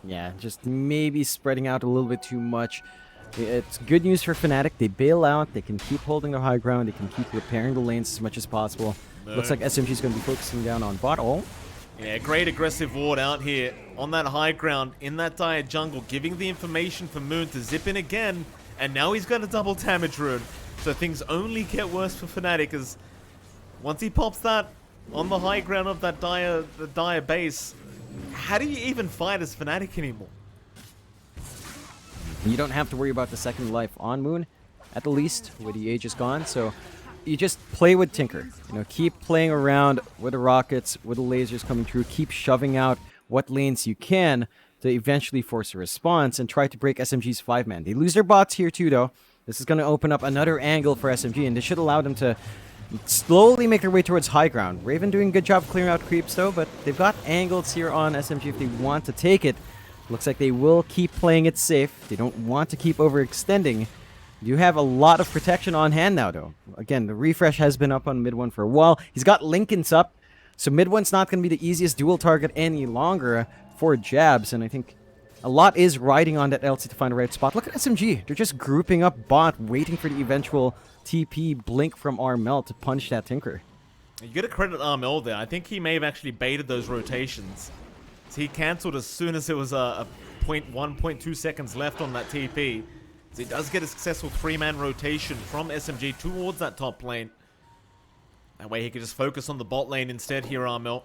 Yeah, just maybe spreading out a little bit too much. It's good news for Fnatic. They bail out. They can keep holding their high ground. They can keep repairing the lanes as much as possible. Looks like SMG is going to be focusing down on bot. Oh, Yeah, great aggressive ward out here on that high ground in that dire jungle, giving the information for Moon to zip in again, and now he's got a double damage rune. So things only get worse for Fnatic as once he pops that on the high ground of that dire base, how do you even fight as Fnatic anymore? You don't have to worry about the second life on Moon, at the least, where the age is gone, so you just play with Tinker. You know, keep playing around with the rockets, with the lasers coming through, keep shoving out what lanes you can to eventually force a response and try to break SMG's 5-man. They lose their bots here too, though. This is going to open up another angle for SMG, and this should allow them to slowly make their way towards high ground. Raven doing a good job clearing out creeps, though, but they've got angles here on SMG if they want to take it. Looks like they will keep playing it safe. They don't want to keep overextending. You have a lot of protection on hand now, though. Again, the refresh has been up on mid one for a while. He's got Linken's up, so mid one's not going to be the easiest dual target any longer for Jabs, and I think a lot is riding on that LC to find the right spot. Look at SMG. They're just grouping up bot, waiting for the eventual TP blink from Armel to punch that Tinker. You got to credit Armel there. I think he may have actually baited those rotations. So he cancelled as soon as there was a 0.2 seconds left on that TP. So he does get a successful 3-man rotation from SMG towards that top lane. That way he can just focus on the bot lane instead here, Armel.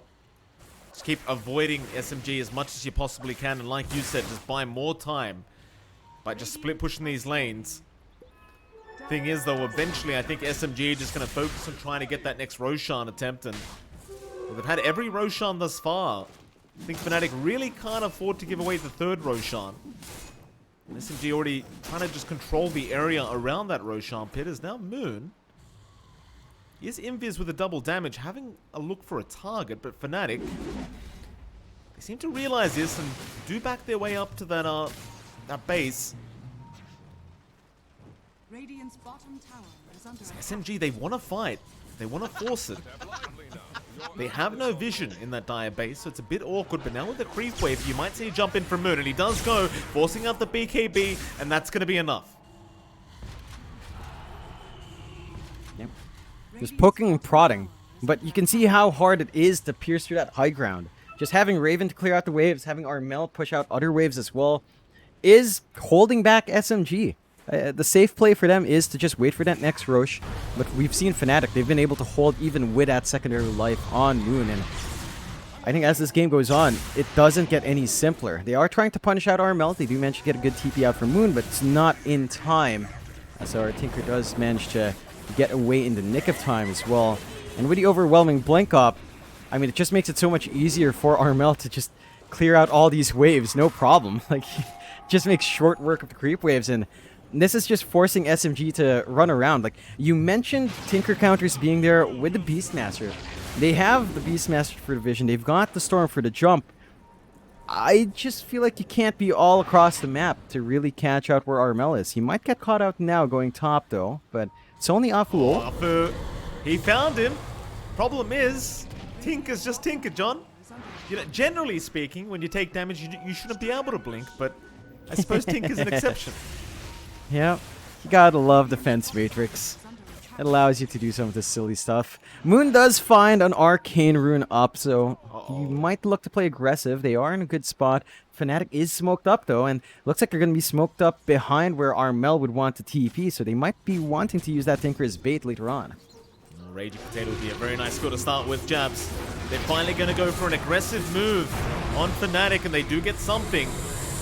Just keep avoiding SMG as much as you possibly can, and like you said, just buy more time by just split pushing these lanes. Thing is, though, eventually I think SMG are just going to focus on trying to get that next Roshan attempt, and well, they've had every Roshan thus far. I think Fnatic really can't afford to give away the third Roshan. And SMG already trying to just control the area around that Roshan pit is now Moon. He is invis with a double damage, having a look for a target, but Fnatic, they seem to realize this and do back their way up to that base. Radiant's bottom tower is under SMG, they want to fight. They want to force it. They have no vision in that dire base, so it's a bit awkward, but now with the creep wave, you might see a jump in from Moon, and he does go, forcing out the BKB, and that's going to be enough. Yep. Just poking and prodding, but you can see how hard it is to pierce through that high ground. Just having Raven to clear out the waves, having Armel push out other waves as well, is holding back SMG. The safe play for them is to just wait for that next Roche. But we've seen Fnatic, they've been able to hold even with that secondary life on Moon. And I think as this game goes on, it doesn't get any simpler. They are trying to punish out Armel. They do manage to get a good TP out for Moon, but it's not in time. So our Tinker does manage to get away in the nick of time as well. And with the overwhelming blink up, I mean, it just makes it so much easier for Armel to just clear out all these waves, no problem. Like, just makes short work of the creep waves, and this is just forcing SMG to run around. Like, you mentioned Tinker counters being there with the Beastmaster. They have the Beastmaster for the vision. They've got the Storm for the jump. I just feel like you can't be all across the map to really catch out where Armel is. He might get caught out now going top, though, but it's only Afu. Afu, he found him. Problem is, Tinker's just Tinker, John. You know, generally speaking, when you take damage, you shouldn't be able to blink, but I suppose Tinker's an exception. Yeah, you gotta love Defense Matrix. It allows you to do some of this silly stuff. Moon does find an Arcane Rune up, so you might look to play aggressive. They are in a good spot. Fnatic is smoked up, though, and looks like they're going to be smoked up behind where Armel would want to TP, so they might be wanting to use that Tinker as bait later on. Raging Potato would be a very nice score to start with, Jabs. They're finally going to go for an aggressive move on Fnatic, and they do get something.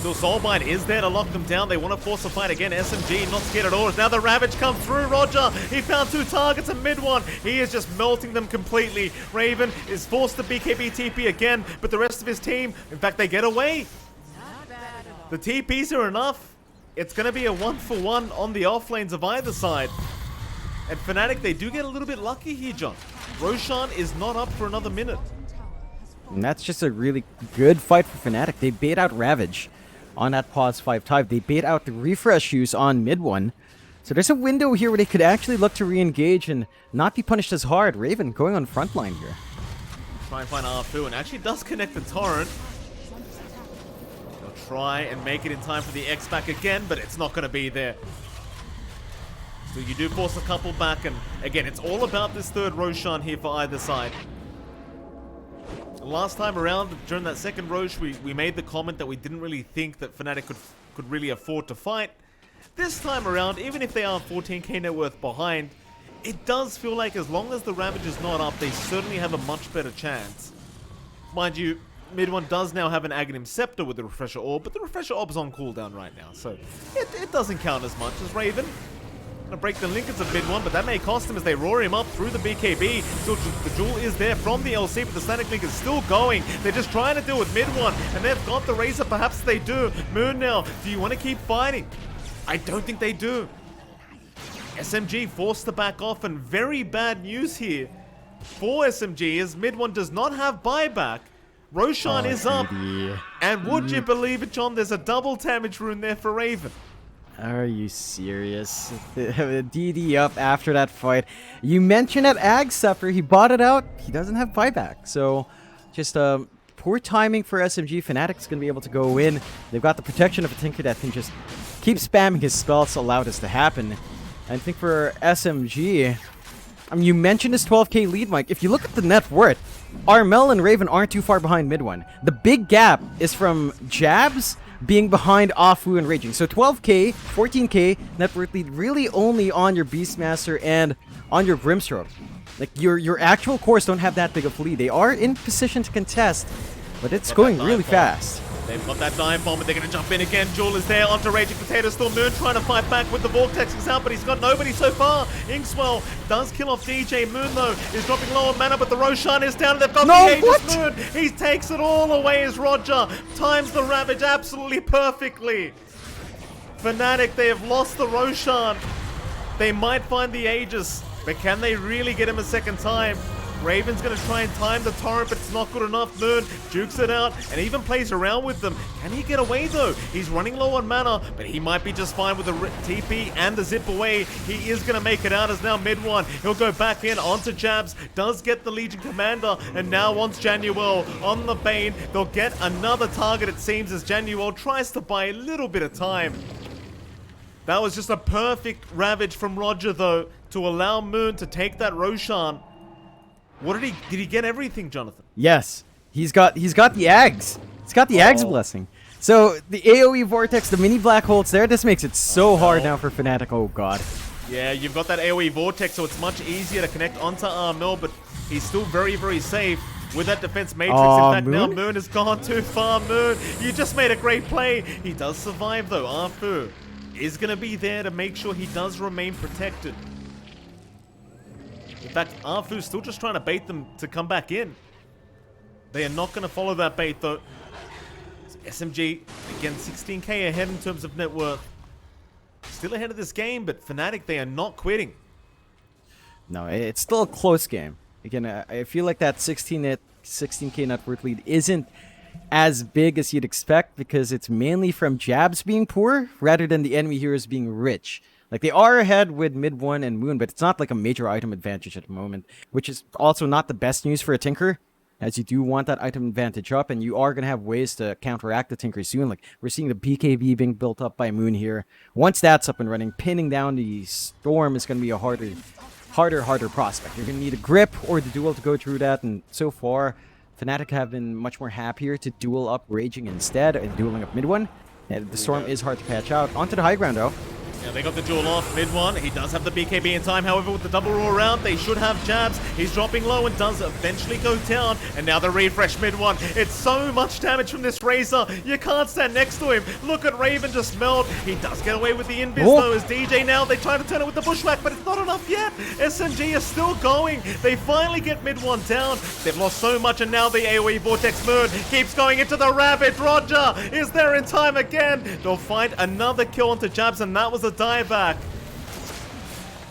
Still, Soulbind is there to lock them down. They want to force a fight again. SMG not scared at all. Now the Ravage come through. Roger, he found 2 targets in mid one. He is just melting them completely. Raven is forced to BKB TP again, but the rest of his team, in fact, they get away. The TPs are enough. It's going to be a 1-for-1 on the off lanes of either side. And Fnatic, they do get a little bit lucky here, John. Roshan is not up for another minute. And that's just a really good fight for Fnatic. They bait out Ravage on that pause 5 time. They bait out the refresh use on mid one. So there's a window here where they could actually look to re-engage and not be punished as hard. Raven going on front line here. Try and find Afu, and actually does connect the torrent. They'll try and make it in time for the X back again, but it's not going to be there. So you do force a couple back, and again, it's all about this third Roshan here for either side. Last time around, during that second Roche, we made the comment that we didn't really think that Fnatic could really afford to fight. This time around, even if they are 14k net worth behind, it does feel like as long as the Ravage is not up, they certainly have a much better chance. Mind you, mid one does now have an Aghanim Scepter with the Refresher Orb, but the Refresher Orb's on cooldown right now, so it doesn't count as much as Raven. Gonna break the linkers of mid one, but that may cost him as they roar him up through the BKB. Still, the Jewel is there from the LC, but the Static Link is still going. They're just trying to deal with mid one, and they've got the Razor. Perhaps they do. Moon now, do you want to keep fighting? I don't think they do. SMG forced to back off, and very bad news here for SMG as mid one does not have buyback. Roshan is up, and would you believe it, John? There's a double damage rune there for Raven. Are you serious? DD up after that fight. You mentioned that Ag Scepter, he bought it out. He doesn't have buyback. So, just poor timing for SMG. Fnatic's going to be able to go in. They've got the protection of a Tinker that can just keep spamming his spells to allow this to happen. I think for SMG, I mean, you mentioned his 12k lead, Mike. If you look at the net worth, Armel and Raven aren't too far behind mid one. The big gap is from Jabs being behind Afu and Raging. So 12k, 14k net worth lead really only on your Beastmaster and on your Brimstroke. Like your actual cores don't have that big of a lead. They are in position to contest, but it's going really fast. They've got that Dive Bomb, but they're going to jump in again. Jewel is there onto Raging Potato Storm. Moon trying to fight back with the Vortex out, but he's got nobody so far. Inkswell does kill off DJ. Moon, though, is dropping low on mana, but the Roshan is down. They've got the Aegis Moon. He takes it all away as Roger times the Ravage absolutely perfectly. Fnatic, they have lost the Roshan. They might find the Aegis, but can they really get him a second time? Raven's going to try and time the torrent, but it's not good enough. Moon jukes it out and even plays around with them. Can he get away, though? He's running low on mana, but he might be just fine with the TP and the zip away. He is going to make it out as now mid one. He'll go back in onto Jabs, does get the Legion Commander, and now wants Januel on the Bane. They'll get another target, it seems, as Januel tries to buy a little bit of time. That was just a perfect Ravage from Roger, though, to allow Moon to take that Roshan. What did he get everything, Jonathan? Yes. He's got the Ags. He's got the Ags blessing. So the AoE Vortex, the mini black holes there, this makes it so hard now for Fnatic. Oh god. Yeah, you've got that AoE Vortex, so it's much easier to connect onto Armel, but he's still very, very safe with that defense matrix. In fact, now Moon has gone too far. Moon, you just made a great play. He does survive, though. Arfu is going to be there to make sure he does remain protected. In fact, Arfu's still just trying to bait them to come back in. They are not going to follow that bait, though. So SMG, again, 16k ahead in terms of net worth. Still ahead of this game, but Fnatic, they are not quitting. No, it's still a close game. Again, I feel like that 16k net worth lead isn't as big as you'd expect because it's mainly from Jabs being poor rather than the enemy heroes being rich. Like, they are ahead with mid one and Moon, but it's not like a major item advantage at the moment, which is also not the best news for a Tinker, as you do want that item advantage up, and you are going to have ways to counteract the Tinker soon. Like, we're seeing the BKB being built up by Moon here. Once that's up and running, pinning down the Storm is going to be a harder prospect. You're going to need a grip or the duel to go through that, and so far, Fnatic have been much more happier to duel up Raging instead and dueling up mid one. And the Storm is hard to patch out. Onto the high ground, though. Yeah, they got the Jewel off mid one. He does have the BKB in time. However, with the double roar round, they should have Jabs. He's dropping low and does eventually go down. And now the refresh mid one. It's so much damage from this Razor. You can't stand next to him. Look at Raven just melt. He does get away with the invis though as DJ now. They try to turn it with the bushwhack, but it's not enough yet. SMG is still going. They finally get mid one down. They've lost so much, and now the AoE Vortex Moon keeps going into the Ravage. Roger is there in time again. They'll find another kill onto Jabs, and that was a dieback.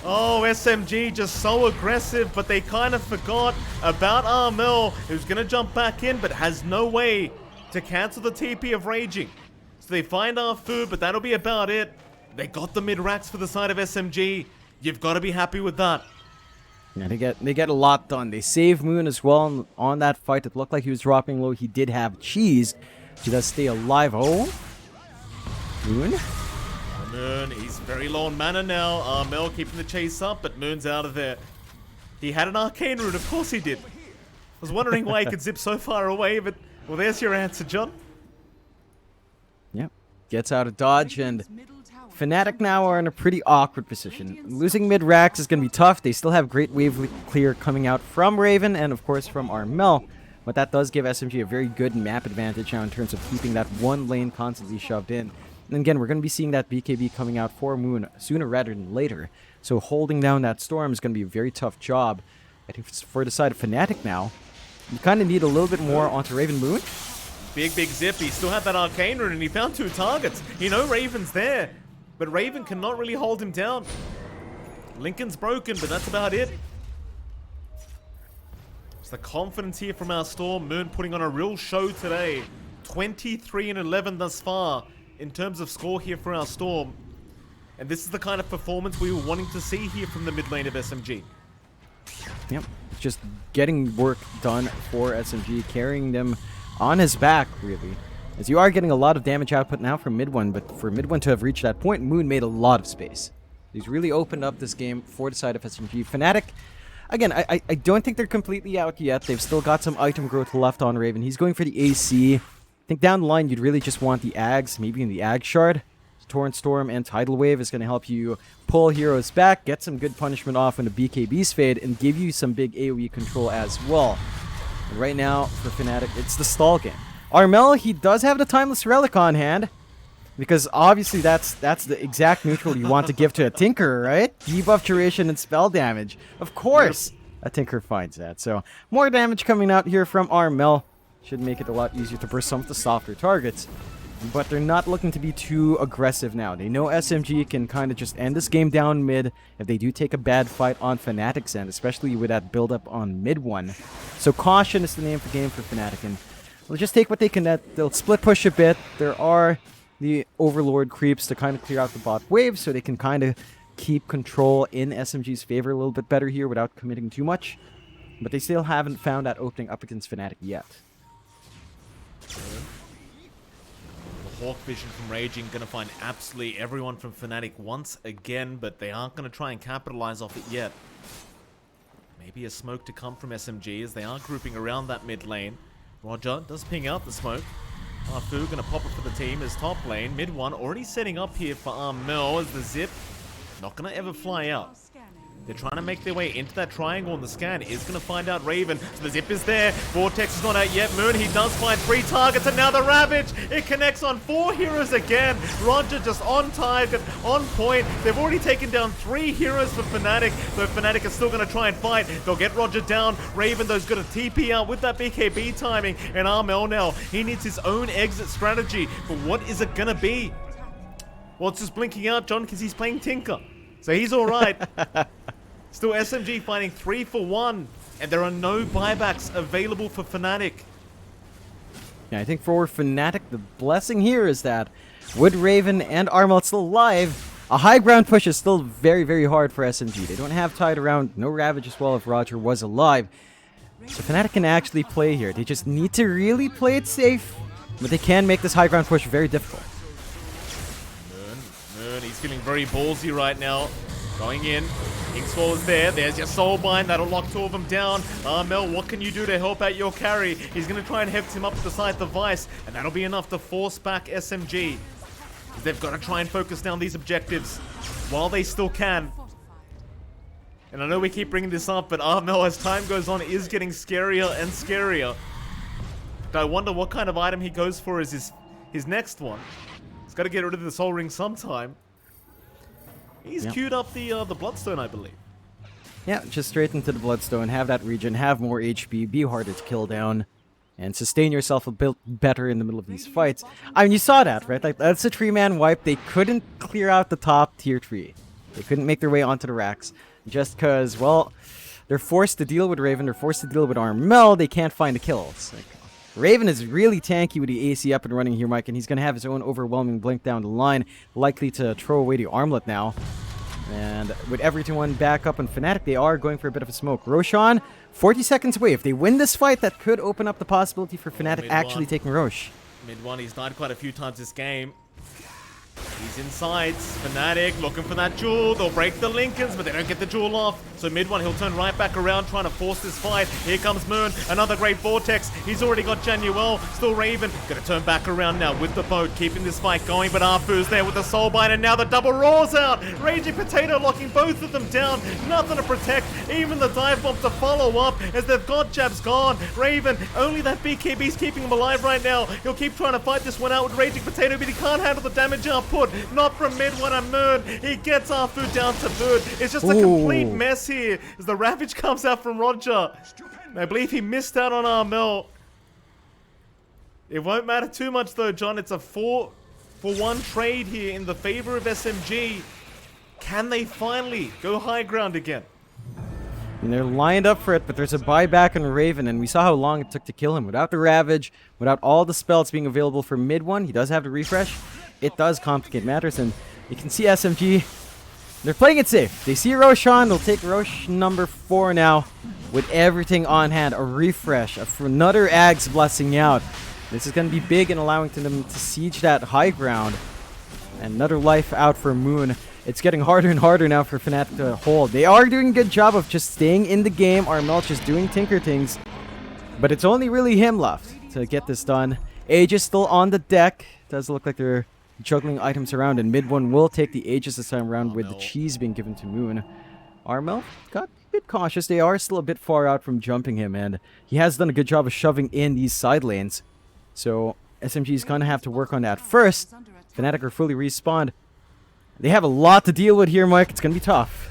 Oh, SMG just so aggressive, but they kind of forgot about Armel, who's going to jump back in, but has no way to cancel the TP of Raging. So they find Arfu, but that'll be about it. They got the mid-racks for the side of SMG. You've got to be happy with that. Yeah, they get a lot done. They save Moon as well on that fight. It looked like he was dropping low. He did have cheese. He does stay alive. Oh, Moon. Moon, he's very low on mana now. Armel keeping the chase up, but Moon's out of there. He had an arcane rune, of course he did. was wondering why he could zip so far away, but, well, there's your answer, John. Yep. Gets out of dodge, and Fnatic now are in a pretty awkward position. Losing mid-racks is going to be tough. They still have great wave clear coming out from Raven and, of course, from Armel. But that does give SMG a very good map advantage now in terms of keeping that one lane constantly shoved in. And again, we're going to be seeing that BKB coming out for Moon sooner rather than later. So holding down that Storm is going to be a very tough job. I think for the side of Fnatic now, you kind of need a little bit more onto Raven Moon. Big zip. He still had that Arcane Rune and he found 2 targets. You know Raven's there, but Raven cannot really hold him down. Lincoln's broken, but that's about it. It's the confidence here from our Storm. Moon putting on a real show today. 23-11 thus far in terms of score here for our Storm. And this is the kind of performance we were wanting to see here from the mid lane of SMG. Yep, just getting work done for SMG, carrying them on his back, really. As you are getting a lot of damage output now from mid one, but for mid one to have reached that point, Moon made a lot of space. He's really opened up this game for the side of SMG. Fnatic, again, I don't think they're completely out yet. They've still got some item growth left on Raven. He's going for the AC. I think down the line, you'd really just want the Ags, maybe in the Ag Shard. Torrent Storm and Tidal Wave is going to help you pull heroes back, get some good punishment off when the BKBs fade, and give you some big AoE control as well. And right now, for Fnatic, it's the stall game. Armel, he does have the Timeless Relic on hand, because obviously that's the exact neutral you want to give to a Tinker, right? Debuff duration and spell damage. Of course, a Tinker finds that. So, more damage coming out here from Armel. Should make it a lot easier to burst some of the softer targets. But they're not looking to be too aggressive now. They know SMG can kind of just end this game down mid if they do take a bad fight on Fnatic's end, especially with that build-up on mid one. So caution is the name of the game for Fnatic, and they'll just take what they can. They'll split push a bit. There are the Overlord creeps to kind of clear out the bot wave, so they can kind of keep control in SMG's favor a little bit better here without committing too much. But they still haven't found that opening up against Fnatic yet. Hawk Vision from Raging going to find absolutely everyone from Fnatic once again, but they aren't going to try and capitalize off it yet. Maybe a smoke to come from SMG as they are grouping around that mid lane. Roger does ping out the smoke. Arfu going to pop it for the team as top lane. Mid one already setting up here for Armel as the zip. Not going to ever fly out. They're trying to make their way into that triangle, and the scan is going to find out Raven. So the zip is there. Vortex is not out yet. Moon, he does find 3 targets, and now the Ravage. It connects on 4 heroes again. Roger just on target, on point. They've already taken down 3 heroes for Fnatic, so Fnatic is still going to try and fight. They'll get Roger down. Raven, though, is going to TP out with that BKB timing, and Armel now, he needs his own exit strategy. But what is it going to be? Well, it's just blinking out, John, because he's playing Tinker. So he's all right. Still SMG fighting 3 for 1. And there are no buybacks available for Fnatic. Yeah, I think for Fnatic, the blessing here is that with Raven and Armel still alive, a high ground push is still very, very hard for SMG. They don't have Tide around, no Ravage as well if Roger was alive. So Fnatic can actually play here. They just need to really play it safe, but they can make this high ground push very difficult. Moon, he's feeling very ballsy right now. Going in. Kingsfall is there. There's your Soulbind. That'll lock 2 of them down. Mel, what can you do to help out your carry? He's going to try and hex him up beside the Vice, and that'll be enough to force back SMG. They've got to try and focus down these objectives while they still can. And I know we keep bringing this up, but Armel, as time goes on, is getting scarier and scarier. But I wonder what kind of item he goes for as his next one. He's got to get rid of the Soul Ring sometime. He's queued up the Bloodstone, I believe. Yeah, just straight into the Bloodstone, have that regen, have more HP, be harder to kill down, and sustain yourself a bit better in the middle of these fights. I mean, you saw that, right? Like, that's a 3-man wipe. They couldn't clear out the top tier 3. They couldn't make their way onto the racks just because, well, they're forced to deal with Raven, they're forced to deal with Armel, they can't find the kills. Like, Raven is really tanky with the AC up and running here, Mike, and he's going to have his own overwhelming blink down the line, likely to throw away the armlet now. And with everyone back up on Fnatic, they are going for a bit of a smoke. Roshan, 40 seconds away. If they win this fight, that could open up the possibility for Fnatic actually taking Rosh. Mid one, he's died quite a few times this game. He's inside. Fnatic looking for that jewel. They'll break the Lincolns, but they don't get the jewel off. So mid one, he'll turn right back around, trying to force this fight. Here comes Moon. Another great Vortex. He's already got Januel. Still Raven. Gonna turn back around now with the boat, keeping this fight going. But Arfu's there with the Soulbind, and now the double roars out. Raging Potato locking both of them down. Nothing to protect. Even the dive bomb to follow up as they've got Jabs gone. Raven, only that BKB's keeping him alive right now. He'll keep trying to fight this one out with Raging Potato, but he can't handle the damage output. Not from mid one and Moon. He gets Arfu down to Moon. It's just a complete mess here as the Ravage comes out from Roger. And I believe he missed out on Armel. It won't matter too much though, John. It's a 4-for-1 trade here in the favor of SMG. Can they finally go high ground again? And they're lined up for it, but there's a buyback on Raven, and we saw how long it took to kill him. Without the Ravage, without all the spells being available for mid one, he does have the refresh. It does complicate matters, and you can see SMG, they're playing it safe. They see Roshan, they'll take Rosh number 4 now with everything on hand. A refresh, another Ags blessing out. This is going to be big in allowing them to siege that high ground. Another life out for Moon. It's getting harder and harder now for Fnatic to hold. They are doing a good job of just staying in the game. Armel just doing tinker things. But it's only really him left to get this done. Aegis still on the deck. Does look like they're juggling items around, and mid one will take the Aegis this time around with the cheese being given to Moon. Armel got a bit cautious. They are still a bit far out from jumping him, and he has done a good job of shoving in these side lanes. So SMG is going to have to work on that first. Fnatic are fully respawned. They have a lot to deal with here, Mike. It's going to be tough.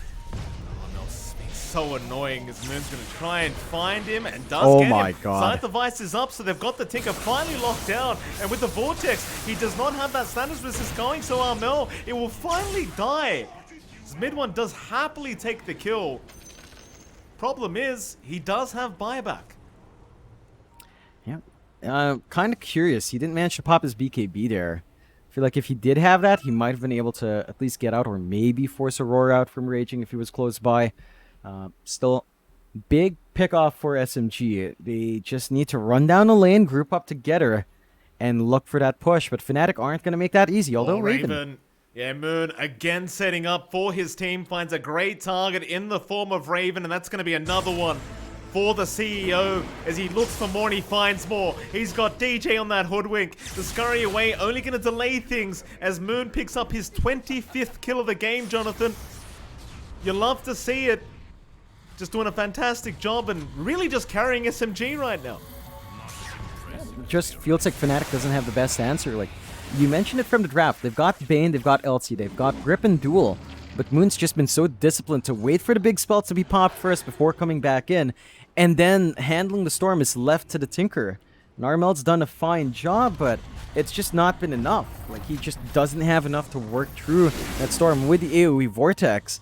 So annoying as Moon's going to try and find him and does oh get my him. God. Side device is up, so they've got the Tinker finally locked down. And with the Vortex, he does not have that status resist going, so Armel, it will finally die. As mid one does happily take the kill. Problem is, he does have buyback. Yeah. Kind of curious. He didn't manage to pop his BKB there. I feel like if he did have that, he might have been able to at least get out, or maybe force Aurora out from Raging if he was close by. Still, big pick-off for SMG. They just need to run down the lane, group up together, and look for that push. But Fnatic aren't going to make that easy, although Raven... Yeah, Moon again setting up for his team, finds a great target in the form of Raven, and that's going to be another one for the CEO as he looks for more and he finds more. He's got DJ on that hoodwink. The scurry away only going to delay things as Moon picks up his 25th kill of the game, Jonathan. You love to see it. Just doing a fantastic job and really just carrying SMG right now. It just feels like Fnatic doesn't have the best answer. Like, you mentioned it from the draft. They've got Bane, they've got LC, they've got Grip and Duel. But Moon's just been so disciplined to wait for the big spell to be popped first before coming back in. And then handling the storm is left to the Tinker. Narmel's done a fine job, but it's just not been enough. Like, he just doesn't have enough to work through that storm with the AoE Vortex.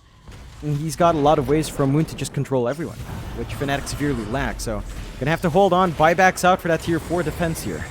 And he's got a lot of ways from Moon to just control everyone, which Fnatic severely lack. So, gonna have to hold on. Buybacks out for that tier 4 defense here.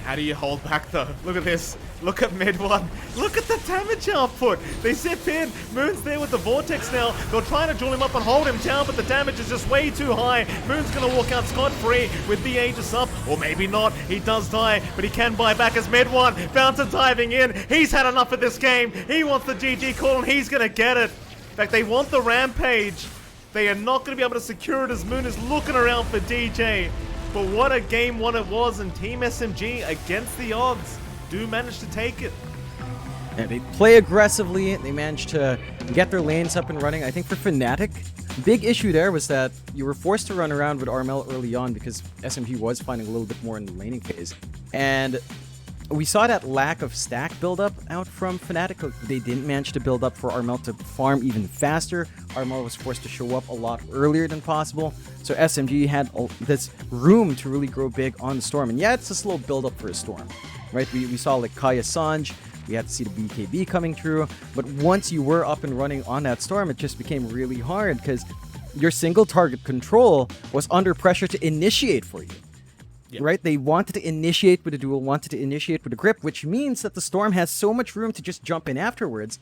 How do you hold back though? Look at this. Look at mid one. Look at the damage output. They zip in. Moon's there with the Vortex now. They're trying to jewel him up and hold him down, but the damage is just way too high. Moon's going to walk out scot-free with the Aegis up. Or maybe not. He does die, but he can buy back as mid one. Bouncer diving in. He's had enough of this game. He wants the GG call and he's going to get it. In fact, they want the Rampage. They are not going to be able to secure it as Moon is looking around for DJ. But what a game one it was, and Team SMG, against the odds, do manage to take it. Yeah, they play aggressively. They managed to get their lanes up and running. I think for Fnatic, big issue there was that you were forced to run around with Armel early on because SMG was finding a little bit more in the laning phase. And we saw that lack of stack buildup out from Fnatic. They didn't manage to build up for Armel to farm even faster. Armel was forced to show up a lot earlier than possible. So SMG had this room to really grow big on the Storm. And yeah, it's a slow build up for a Storm, right? We saw like Kaya Sanj. We had to see the BKB coming through. But once you were up and running on that Storm, it just became really hard because your single target control was under pressure to initiate for you. Yep. Right? They wanted to initiate with a duel, wanted to initiate with a grip, which means that the Storm has so much room to just jump in afterwards.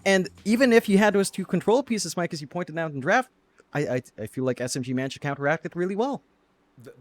And even if you had those two control pieces, Mike, as you pointed out in draft, I feel like SMG managed to counteract it really well.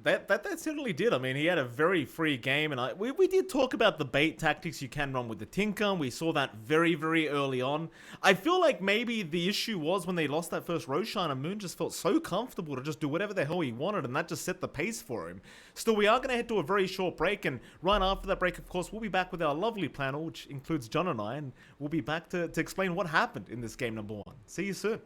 That certainly did. I mean, he had a very free game, and we did talk about the bait tactics you can run with the Tinker. We saw that very, very early on. I feel like maybe the issue was when they lost that first Roshan, and Moon just felt so comfortable to just do whatever the hell he wanted, and that just set the pace for him. Still, we are going to head to a very short break, and right after that break, of course, we'll be back with our lovely panel, which includes John and I, and we'll be back to explain what happened in this game number 1. See you soon.